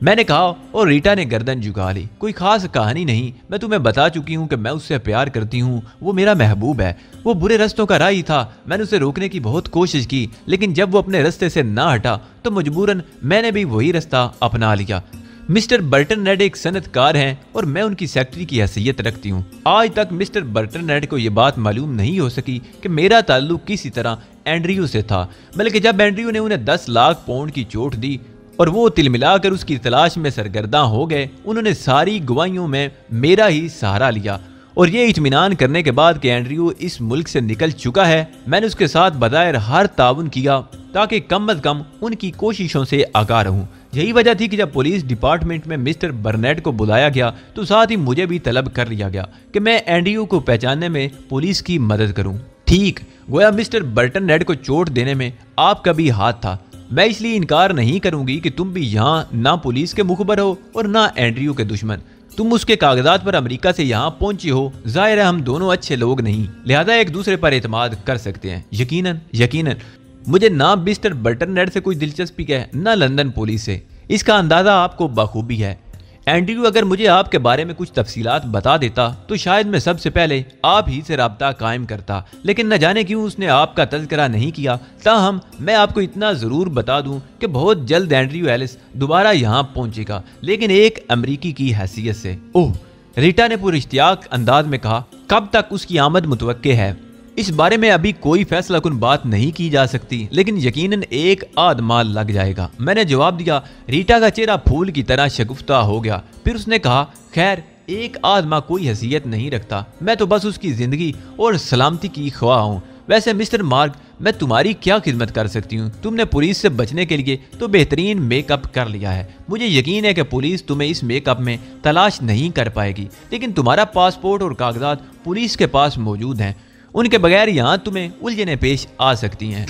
मैंने कहा और रीटा ने गर्दन झुका ली। कोई खास कहानी नहीं, मैं तुम्हें बता चुकी हूँ कि मैं उससे प्यार करती हूँ। वो मेरा महबूब है। वो बुरे रास्तों का राही था। मैंने उसे रोकने की बहुत कोशिश की, लेकिन जब वो अपने रास्ते से ना हटा तो मजबूरन मैंने भी वही रास्ता अपना लिया। मिस्टर बर्टननेड एक सनतकार हैं और मैं उनकी सेक्रेटरी की हैसियत रखती हूँ। आज तक मिस्टर बर्टननेड को यह बात मालूम नहीं हो सकी कि मेरा ताल्लुक किसी तरह एंड्रयू से था, बल्कि जब एंड्रयू ने उन्हें 10 लाख पाउंड की चोट दी और वो तिल मिलाकर उसकी तलाश में सरगर्दा हो गए, उन्होंने सारी गवाहियों में मेरा ही सहारा लिया। और ये इत्मीनान करने के बाद कि एंड्रयू इस मुल्क से निकल चुका है, मैंने उसके साथ बज़ाहिर हर ताउन किया ताकि कम अज कम उनकी कोशिशों से आगाह रहूं। यही वजह थी कि जब पुलिस डिपार्टमेंट में मिस्टर बर्नेट को बुलाया गया तो साथ ही मुझे भी तलब कर लिया गया कि मैं एंड्रयू को पहचानने में पुलिस की मदद करूं। ठीक गोया मिस्टर बर्टननेट को चोट देने में आपका भी हाथ था। मैं इसलिए इनकार नहीं करूंगी कि तुम भी यहाँ ना पुलिस के मुखबर हो और ना एंड्रयू के दुश्मन। तुम उसके कागजात पर अमेरिका से यहाँ पहुंची हो। जाहिर है हम दोनों अच्छे लोग नहीं, लिहाजा एक दूसरे पर एतमाद कर सकते हैं। यकीनन मुझे ना मिस्टर बर्टननेट से कोई दिलचस्पी है ना लंदन पुलिस से। इसका अंदाजा आपको बखूबी है। एंड्रयू अगर मुझे आपके बारे में कुछ तफसीलात बता देता तो शायद मैं सबसे पहले आप ही से राब्ता कायम करता, लेकिन न जाने क्यों उसने आपका तज़किरा नहीं किया। ताहम मैं आपको इतना ज़रूर बता दूं कि बहुत जल्द एंड्रयू एलिस दोबारा यहाँ पहुंचेगा, लेकिन एक अमरीकी की हैसियत से। ओह, रीटा ने पूरे इश्तियाक अंदाज में कहा। कब तक उसकी आमद मुतवक्के है? इस बारे में अभी कोई फैसला कुन बात नहीं की जा सकती, लेकिन यकीनन एक आध माह लग जाएगा, मैंने जवाब दिया। रीटा का चेहरा फूल की तरह शगुफ्ता हो गया। फिर उसने कहा, खैर एक आध माह कोई हैसियत नहीं रखता, मैं तो बस उसकी जिंदगी और सलामती की ख्वाह हूँ। वैसे मिस्टर मार्क, मैं तुम्हारी क्या खिदमत कर सकती हूँ? तुमने पुलिस से बचने के लिए तो बेहतरीन मेकअप कर लिया है। मुझे यकीन है कि पुलिस तुम्हें इस मेकअप में तलाश नहीं कर पाएगी, लेकिन तुम्हारा पासपोर्ट और कागजात पुलिस के पास मौजूद हैं। उनके बगैर यहाँ तुम्हें उलझनें पेश आ सकती हैं।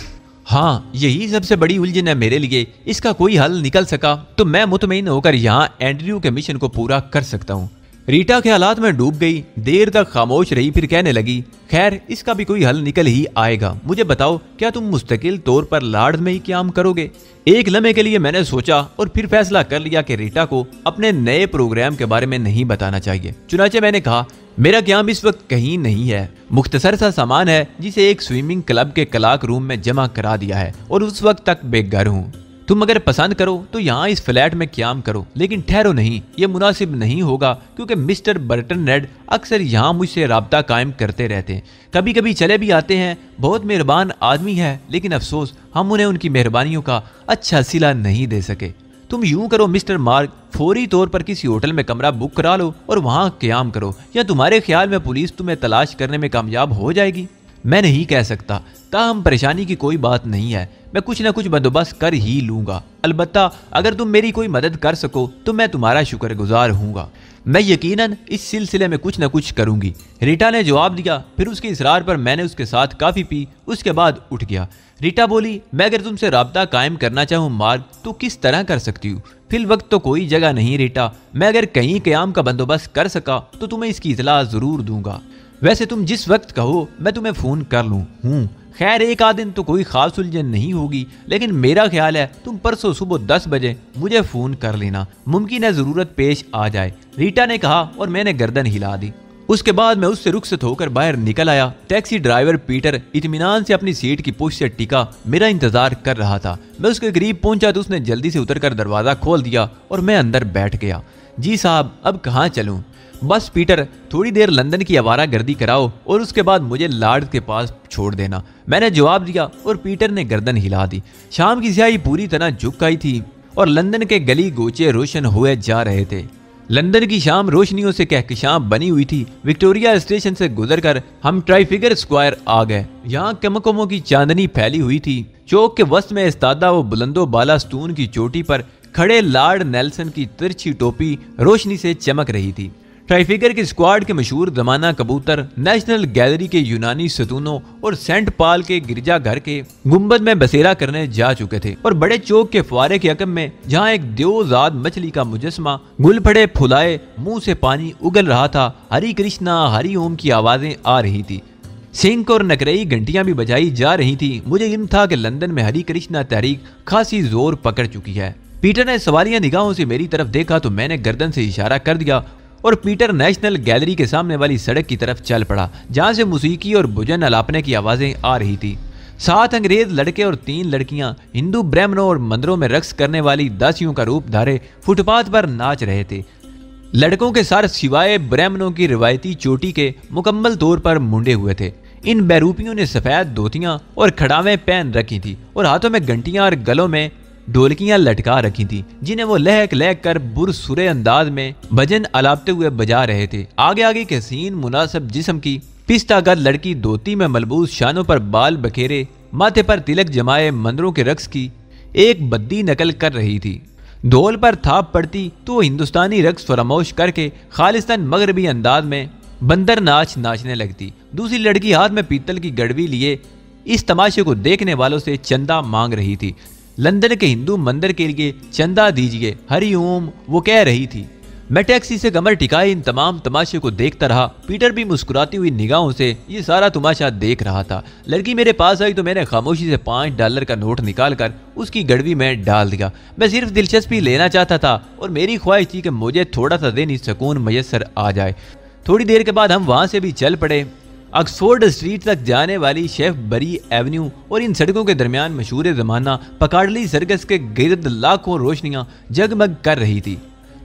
हाँ, यही सबसे बड़ी उलझन है मेरे लिए। इसका कोई हल निकल सका तो मैं मुतमईन होकर यहाँ एंड्रयू के मिशन को पूरा कर सकता हूँ। रीटा के हालात में डूब गई, देर तक खामोश रही, फिर कहने लगी, खैर इसका भी कोई हल निकल ही आएगा। मुझे बताओ, क्या तुम मुस्तकिल तौर पर लार्ड में ही क्याम करोगे? एक लम्हे के लिए मैंने सोचा और फिर फैसला कर लिया कि रीटा को अपने नए प्रोग्राम के बारे में नहीं बताना चाहिए। चुनाचे मैंने कहा, मेरा क्याम इस वक्त कहीं नहीं है। मुख्तसर सा सामान है जिसे एक स्विमिंग क्लब के क्लार्क रूम में जमा करा दिया है और उस वक्त तक बेघर हूँ। तुम अगर पसंद करो तो यहाँ इस फ्लैट में क्याम करो, लेकिन ठहरो नहीं, ये मुनासिब नहीं होगा क्योंकि मिस्टर बर्टननेट अक्सर यहाँ मुझसे राब्ता कायम करते रहते हैं। कभी कभी चले भी आते हैं। बहुत मेहरबान आदमी है, लेकिन अफसोस हम उन्हें उनकी मेहरबानियों का अच्छा सिला नहीं दे सके। तुम यूं करो मिस्टर मार्क, फौरी तौर पर किसी होटल में कमरा बुक करा लो और वहाँ क्याम करो। या तुम्हारे ख्याल में पुलिस तुम्हें तलाश करने में कामयाब हो जाएगी? मैं नहीं कह सकता, ताहम परेशानी की कोई बात नहीं है। मैं कुछ न कुछ बंदोबस्त कर ही लूंगा। अलबत्ता अगर तुम मेरी कोई मदद कर सको तो मैं तुम्हारा शुक्रगुजार हूँगा। मैं यकीनन इस सिलसिले में कुछ न कुछ करूंगी, रीटा ने जवाब दिया। फिर उसके इसरार पर मैंने उसके साथ काफ़ी पी, उसके बाद उठ गया। रीटा बोली, मैं अगर तुमसे राब्ता कायम करना चाहूँ मार्क, तो किस तरह कर सकती हूँ? फिल वक्त तो कोई जगह नहीं रीटा। मैं अगर कहीं क़याम का बंदोबस्त कर सका तो तुम्हें इसकी इतला ज़रूर दूंगा। वैसे तुम जिस वक्त कहो मैं तुम्हें फ़ोन कर लूँ हूँ। खैर एक आध दिन तो कोई खास उलझन नहीं होगी, लेकिन मेरा ख्याल है तुम परसों सुबह 10 बजे मुझे फ़ोन कर लेना, मुमकिन है ज़रूरत पेश आ जाए, रीटा ने कहा और मैंने गर्दन हिला दी। उसके बाद मैं उससे रुखसत होकर बाहर निकल आया। टैक्सी ड्राइवर पीटर इत्मीनान से अपनी सीट की पुश से टिका मेरा इंतजार कर रहा था। मैं उसके करीब पहुंचा तो उसने जल्दी से उतरकर दरवाज़ा खोल दिया और मैं अंदर बैठ गया। जी साहब, अब कहाँ चलूँ? बस पीटर, थोड़ी देर लंदन की आवारा गर्दी कराओ और उसके बाद मुझे लॉर्ड के पास छोड़ देना, मैंने जवाब दिया और पीटर ने गर्दन हिला दी। शाम की स्याही पूरी तरह झुक आई थी और लंदन के गली गोचे रोशन हुए जा रहे थे। लंदन की शाम रोशनियों से कहकशां बनी हुई थी। विक्टोरिया स्टेशन से गुजरकर हम ट्राइफिगर स्क्वायर आ गए। यहाँ कमकमों की चांदनी फैली हुई थी। चौक के वस्त में इस्तादा व बुलंदो बाला स्तून की चोटी पर खड़े लॉर्ड नेल्सन की तिरछी टोपी रोशनी से चमक रही थी। ट्राइफिगर के स्क्वाड के मशहूर जमाना कबूतर नेशनल गैलरी के यूनानी सतूनों और सेंट पॉल के गिरजाघर के गुंबद में बसेरा करने जा चुके थे और बड़े चौक के फुआरे के अकम में जहां एक देवजाद मछली का मुजस्मा गुलफड़े फुलाए मुंह से पानी उगल रहा था, हरि कृष्णा हरि ओम की आवाजें आ रही थी। सिंक और नकरई घंटियां भी बजाई जा रही थी। मुझे इल्म था कि लंदन में हरि कृष्णा तहरीक खासी जोर पकड़ चुकी है। पीटर ने सवालिया निगाहों से मेरी तरफ देखा तो मैंने गर्दन से इशारा कर दिया और पीटर नेशनल गैलरी के सामने वाली सड़क की तरफ चल पड़ा, जहां से मौसीकी और भुजन अलापने की आवाजें आ रही थी। 7 अंग्रेज लड़के और 3 लड़कियां हिंदू ब्राह्मणों और मंदिरों में रक्स करने वाली दासियों का रूप धारे फुटपाथ पर नाच रहे थे। लड़कों के सर सिवाय ब्राह्मणों की रिवायती चोटी के मुकम्मल तौर पर मुंडे हुए थे। इन बैरूपियों ने सफेद धोतियां और खड़ावें पहन रखी थी और हाथों में घंटियां और गलों में ढोलकियां लटका रखी थी, जिन्हें वो लहक लहक कर बुरसुरे अंदाज में भजन अलापते हुए बजा रहे थे। आगे आगे के हसीन मुनासिब जिस्म की पिस्ता कद लड़की धोती में मलबूस शानों पर बाल बखेरे माथे पर तिलक जमाए मंदिरों के रक्स की एक बद्दी नकल कर रही थी। ढोल पर थाप पड़ती तो वो हिंदुस्तानी रक्स फरामोश करके खालिस्तान मगरबी अंदाज में बंदर नाच नाचने लगती। दूसरी लड़की हाथ में पीतल की गड़वी लिए इस तमाशे को देखने वालों से चंदा मांग रही थी। लंदन के हिंदू मंदिर के लिए चंदा दीजिए, हरि ओम, वो कह रही थी। मैं टैक्सी से कमर टिकाए इन तमाम तमाशे को देखता रहा। पीटर भी मुस्कुराती हुई निगाहों से ये सारा तमाशा देख रहा था। लड़की मेरे पास आई तो मैंने खामोशी से $5 का नोट निकालकर उसकी गड़वी में डाल दिया। मैं सिर्फ दिलचस्पी लेना चाहता था और मेरी ख्वाहिश थी कि मुझे थोड़ा सा दिन सुकून मयसर आ जाए। थोड़ी देर के बाद हम वहां से भी चल पड़े। ऑक्सफोर्ड स्ट्रीट तक जाने वाली शेफ बरी एवेन्यू और इन सड़कों के दरमियान मशहूर जमाना पकाडली सर्कस के गिर्द लाखों रोशनियां जगमग कर रही थी।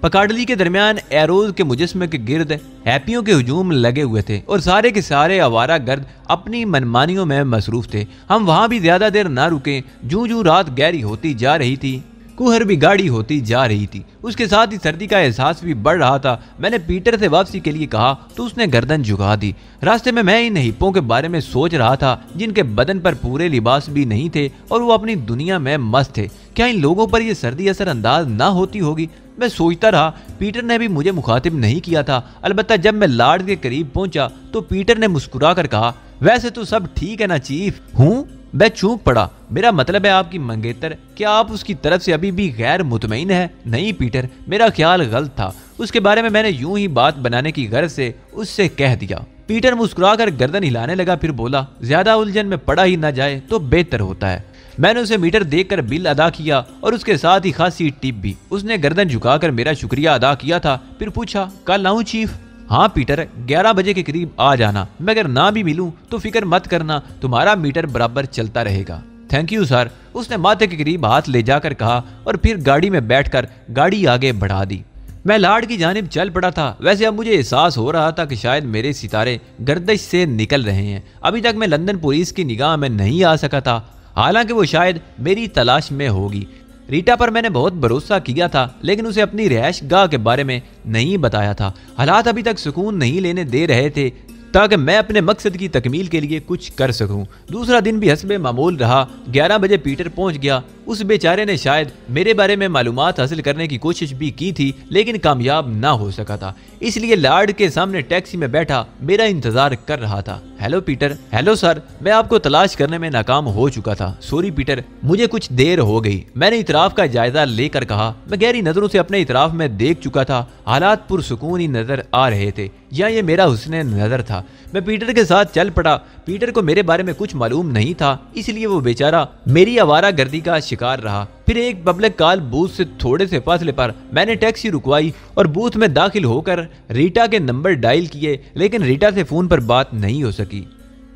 पकाडली के दरमियान एरोज के मुजस्मे के गिर्द हैप्पियों के हुजूम लगे हुए थे और सारे के सारे आवारा गर्द अपनी मनमानियों में मसरूफ थे। हम वहां भी ज्यादा देर ना रुके। जूं जूं रात गहरी होती जा रही थी, कुहर भी गाढ़ी होती जा रही थी। उसके साथ ही सर्दी का एहसास भी बढ़ रहा था। मैंने पीटर से वापसी के लिए कहा तो उसने गर्दन झुका दी। रास्ते में मैं इन हिप्पों के बारे में सोच रहा था जिनके बदन पर पूरे लिबास भी नहीं थे और वो अपनी दुनिया में मस्त थे। क्या इन लोगों पर यह सर्दी असर अंदाज ना होती होगी? मैं सोचता रहा। पीटर ने भी मुझे मुखातिब नहीं किया था। अलबत्ता जब मैं लार्ड के करीब पहुंचा तो पीटर ने मुस्कुरा कर कहा, वैसे तो सब ठीक है ना चीफ? हूँ? मैं चूक पड़ा। मेरा मतलब है आपकी मंगेतर, क्या आप उसकी तरफ से अभी भी गैर मुतमईन है? नहीं पीटर, मेरा ख्याल गलत था। उसके बारे में मैंने यूं ही बात बनाने की गर्ज से उससे कह दिया। पीटर मुस्कुराकर गर्दन हिलाने लगा, फिर बोला, ज्यादा उलझन में पड़ा ही ना जाए तो बेहतर होता है। मैंने उसे मीटर देखकर बिल अदा किया और उसके साथ ही खासी टिप भी। उसने गर्दन झुकाकर मेरा शुक्रिया अदा किया था। फिर पूछा, कल आऊं चीफ? हाँ पीटर, 11 बजे के करीब आ जाना। मैं अगर ना भी मिलूं तो फिक्र मत करना, तुम्हारा मीटर बराबर चलता रहेगा। थैंक यू सर, उसने माथे के करीब हाथ ले जाकर कहा और फिर गाड़ी में बैठकर गाड़ी आगे बढ़ा दी। मैं लार्ड की जानिब चल पड़ा था। वैसे अब मुझे एहसास हो रहा था कि शायद मेरे सितारे गर्दिश से निकल रहे हैं। अभी तक मैं लंदन पुलिस की निगाह में नहीं आ सका था, हालांकि वो शायद मेरी तलाश में होगी। रीटा पर मैंने बहुत भरोसा किया था, लेकिन उसे अपनी रिहाइश गाह के बारे में नहीं बताया था। हालात अभी तक सुकून नहीं लेने दे रहे थे ताकि मैं अपने मकसद की तकमील के लिए कुछ कर सकूं। दूसरा दिन भी हस्बे मामूल रहा। 11 बजे पीटर पहुंच गया। उस बेचारे ने शायद मेरे बारे में मालूमात हासिल करने की कोशिश भी की थी, लेकिन कामयाब ना हो सका था। इसलिए लार्ड के सामने टैक्सी में बैठा मेरा इंतजार कर रहा था। Hello Peter. हेलो सर, मैं आपको तलाश करने में नाकाम हो चुका था। सॉरी पीटर, मुझे कुछ देर हो गई। मैंने इतराफ का जायजा लेकर कहा। मैं गहरी नजरों से अपने इतराफ में देख चुका था। हालात पुरसुकून ही नजर आ रहे थे, या ये मेरा हुस्न नजर था। मैं पीटर के साथ चल पड़ा। पीटर को मेरे बारे में कुछ मालूम नहीं था, इसलिए वो बेचारा मेरी आवारा गर्दी का शिकार रहा। फिर एक पब्लिक कॉल बूथ से थोड़े से फासले पर मैंने टैक्सी रुकवाई और बूथ में दाखिल होकर रीटा के नंबर डायल किए, लेकिन रीटा से फोन पर बात नहीं हो सकी।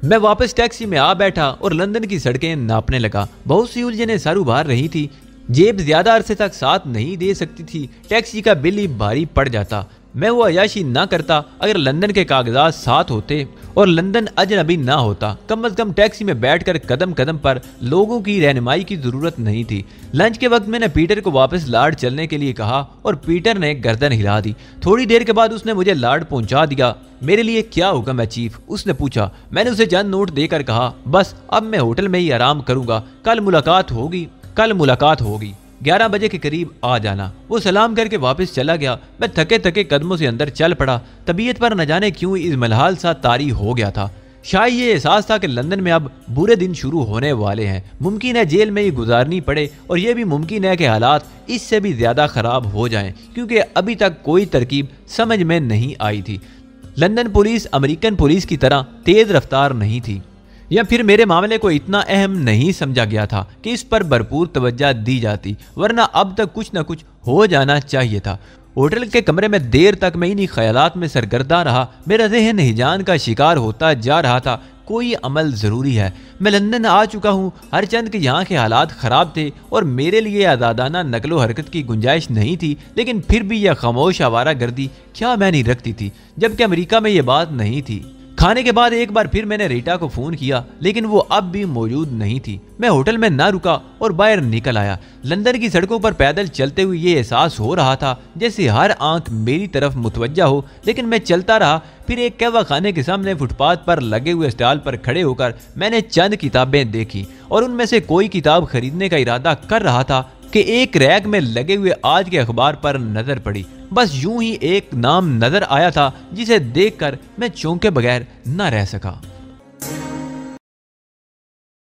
मैं वापस टैक्सी में आ बैठा और लंदन की सड़कें नापने लगा। बहुत सी उलझनें सर उभार रही थी। जेब ज्यादा अरसे तक साथ नहीं दे सकती थी। टैक्सी का बिल ही भारी पड़ जाता। मैं वो अयाशी ना करता अगर लंदन के कागजात साथ होते और लंदन अजनबी ना होता। कम अज कम टैक्सी में बैठकर कदम कदम पर लोगों की रहनुमाई की जरूरत नहीं थी। लंच के वक्त मैंने पीटर को वापस लार्ड चलने के लिए कहा और पीटर ने गर्दन हिला दी। थोड़ी देर के बाद उसने मुझे लार्ड पहुंचा दिया। मेरे लिए क्या हुक्म है चीफ? उसने पूछा। मैंने उसे चंद नोट देकर कहा, बस अब मैं होटल में ही आराम करूंगा। कल मुलाकात होगी। 11 बजे के करीब आ जाना। वो सलाम करके वापस चला गया। मैं थके थके कदमों से अंदर चल पड़ा। तबीयत पर न जाने क्यों इस मलहाल सा तारी हो गया था। शायद ये एहसास था कि लंदन में अब बुरे दिन शुरू होने वाले हैं। मुमकिन है जेल में ही गुजारनी पड़े और यह भी मुमकिन है कि हालात इससे भी ज्यादा खराब हो जाएं, क्योंकि अभी तक कोई तरकीब समझ में नहीं आई थी। लंदन पुलिस अमेरिकन पुलिस की तरह तेज रफ्तार नहीं थी, या फिर मेरे मामले को इतना अहम नहीं समझा गया था कि इस पर भरपूर तवज्जो दी जाती, वरना अब तक कुछ न कुछ हो जाना चाहिए था। होटल के कमरे में देर तक मैं इन्हीं ख्यालात में सरगर्दा रहा। मेरा ज़हन हिजान का शिकार होता जा रहा था। कोई अमल ज़रूरी है। मैं लंदन आ चुका हूँ। हर चंद के यहाँ के हालात ख़राब थे और मेरे लिए आज़ादाना नकलो हरकत की गुंजाइश नहीं थी, लेकिन फिर भी यह खामोश आवारा गर्दी क्या मैंने रखती थी, जबकि अमेरिका में यह बात नहीं थी। खाने के बाद एक बार फिर मैंने रीटा को फोन किया, लेकिन वो अब भी मौजूद नहीं थी। मैं होटल में ना रुका और बाहर निकल आया। लंदन की सड़कों पर पैदल चलते हुए ये एहसास हो रहा था जैसे हर आंख मेरी तरफ मुतवज्जा हो, लेकिन मैं चलता रहा। फिर एक कहवा खाने के सामने फुटपाथ पर लगे हुए स्टॉल पर खड़े होकर मैंने चंद किताबें देखी और उनमें से कोई किताब खरीदने का इरादा कर रहा था कि एक रैक में लगे हुए आज के अखबार पर नजर पड़ी। बस यूं ही एक नाम नजर आया था जिसे देखकर मैं चौंके बगैर न रह सका।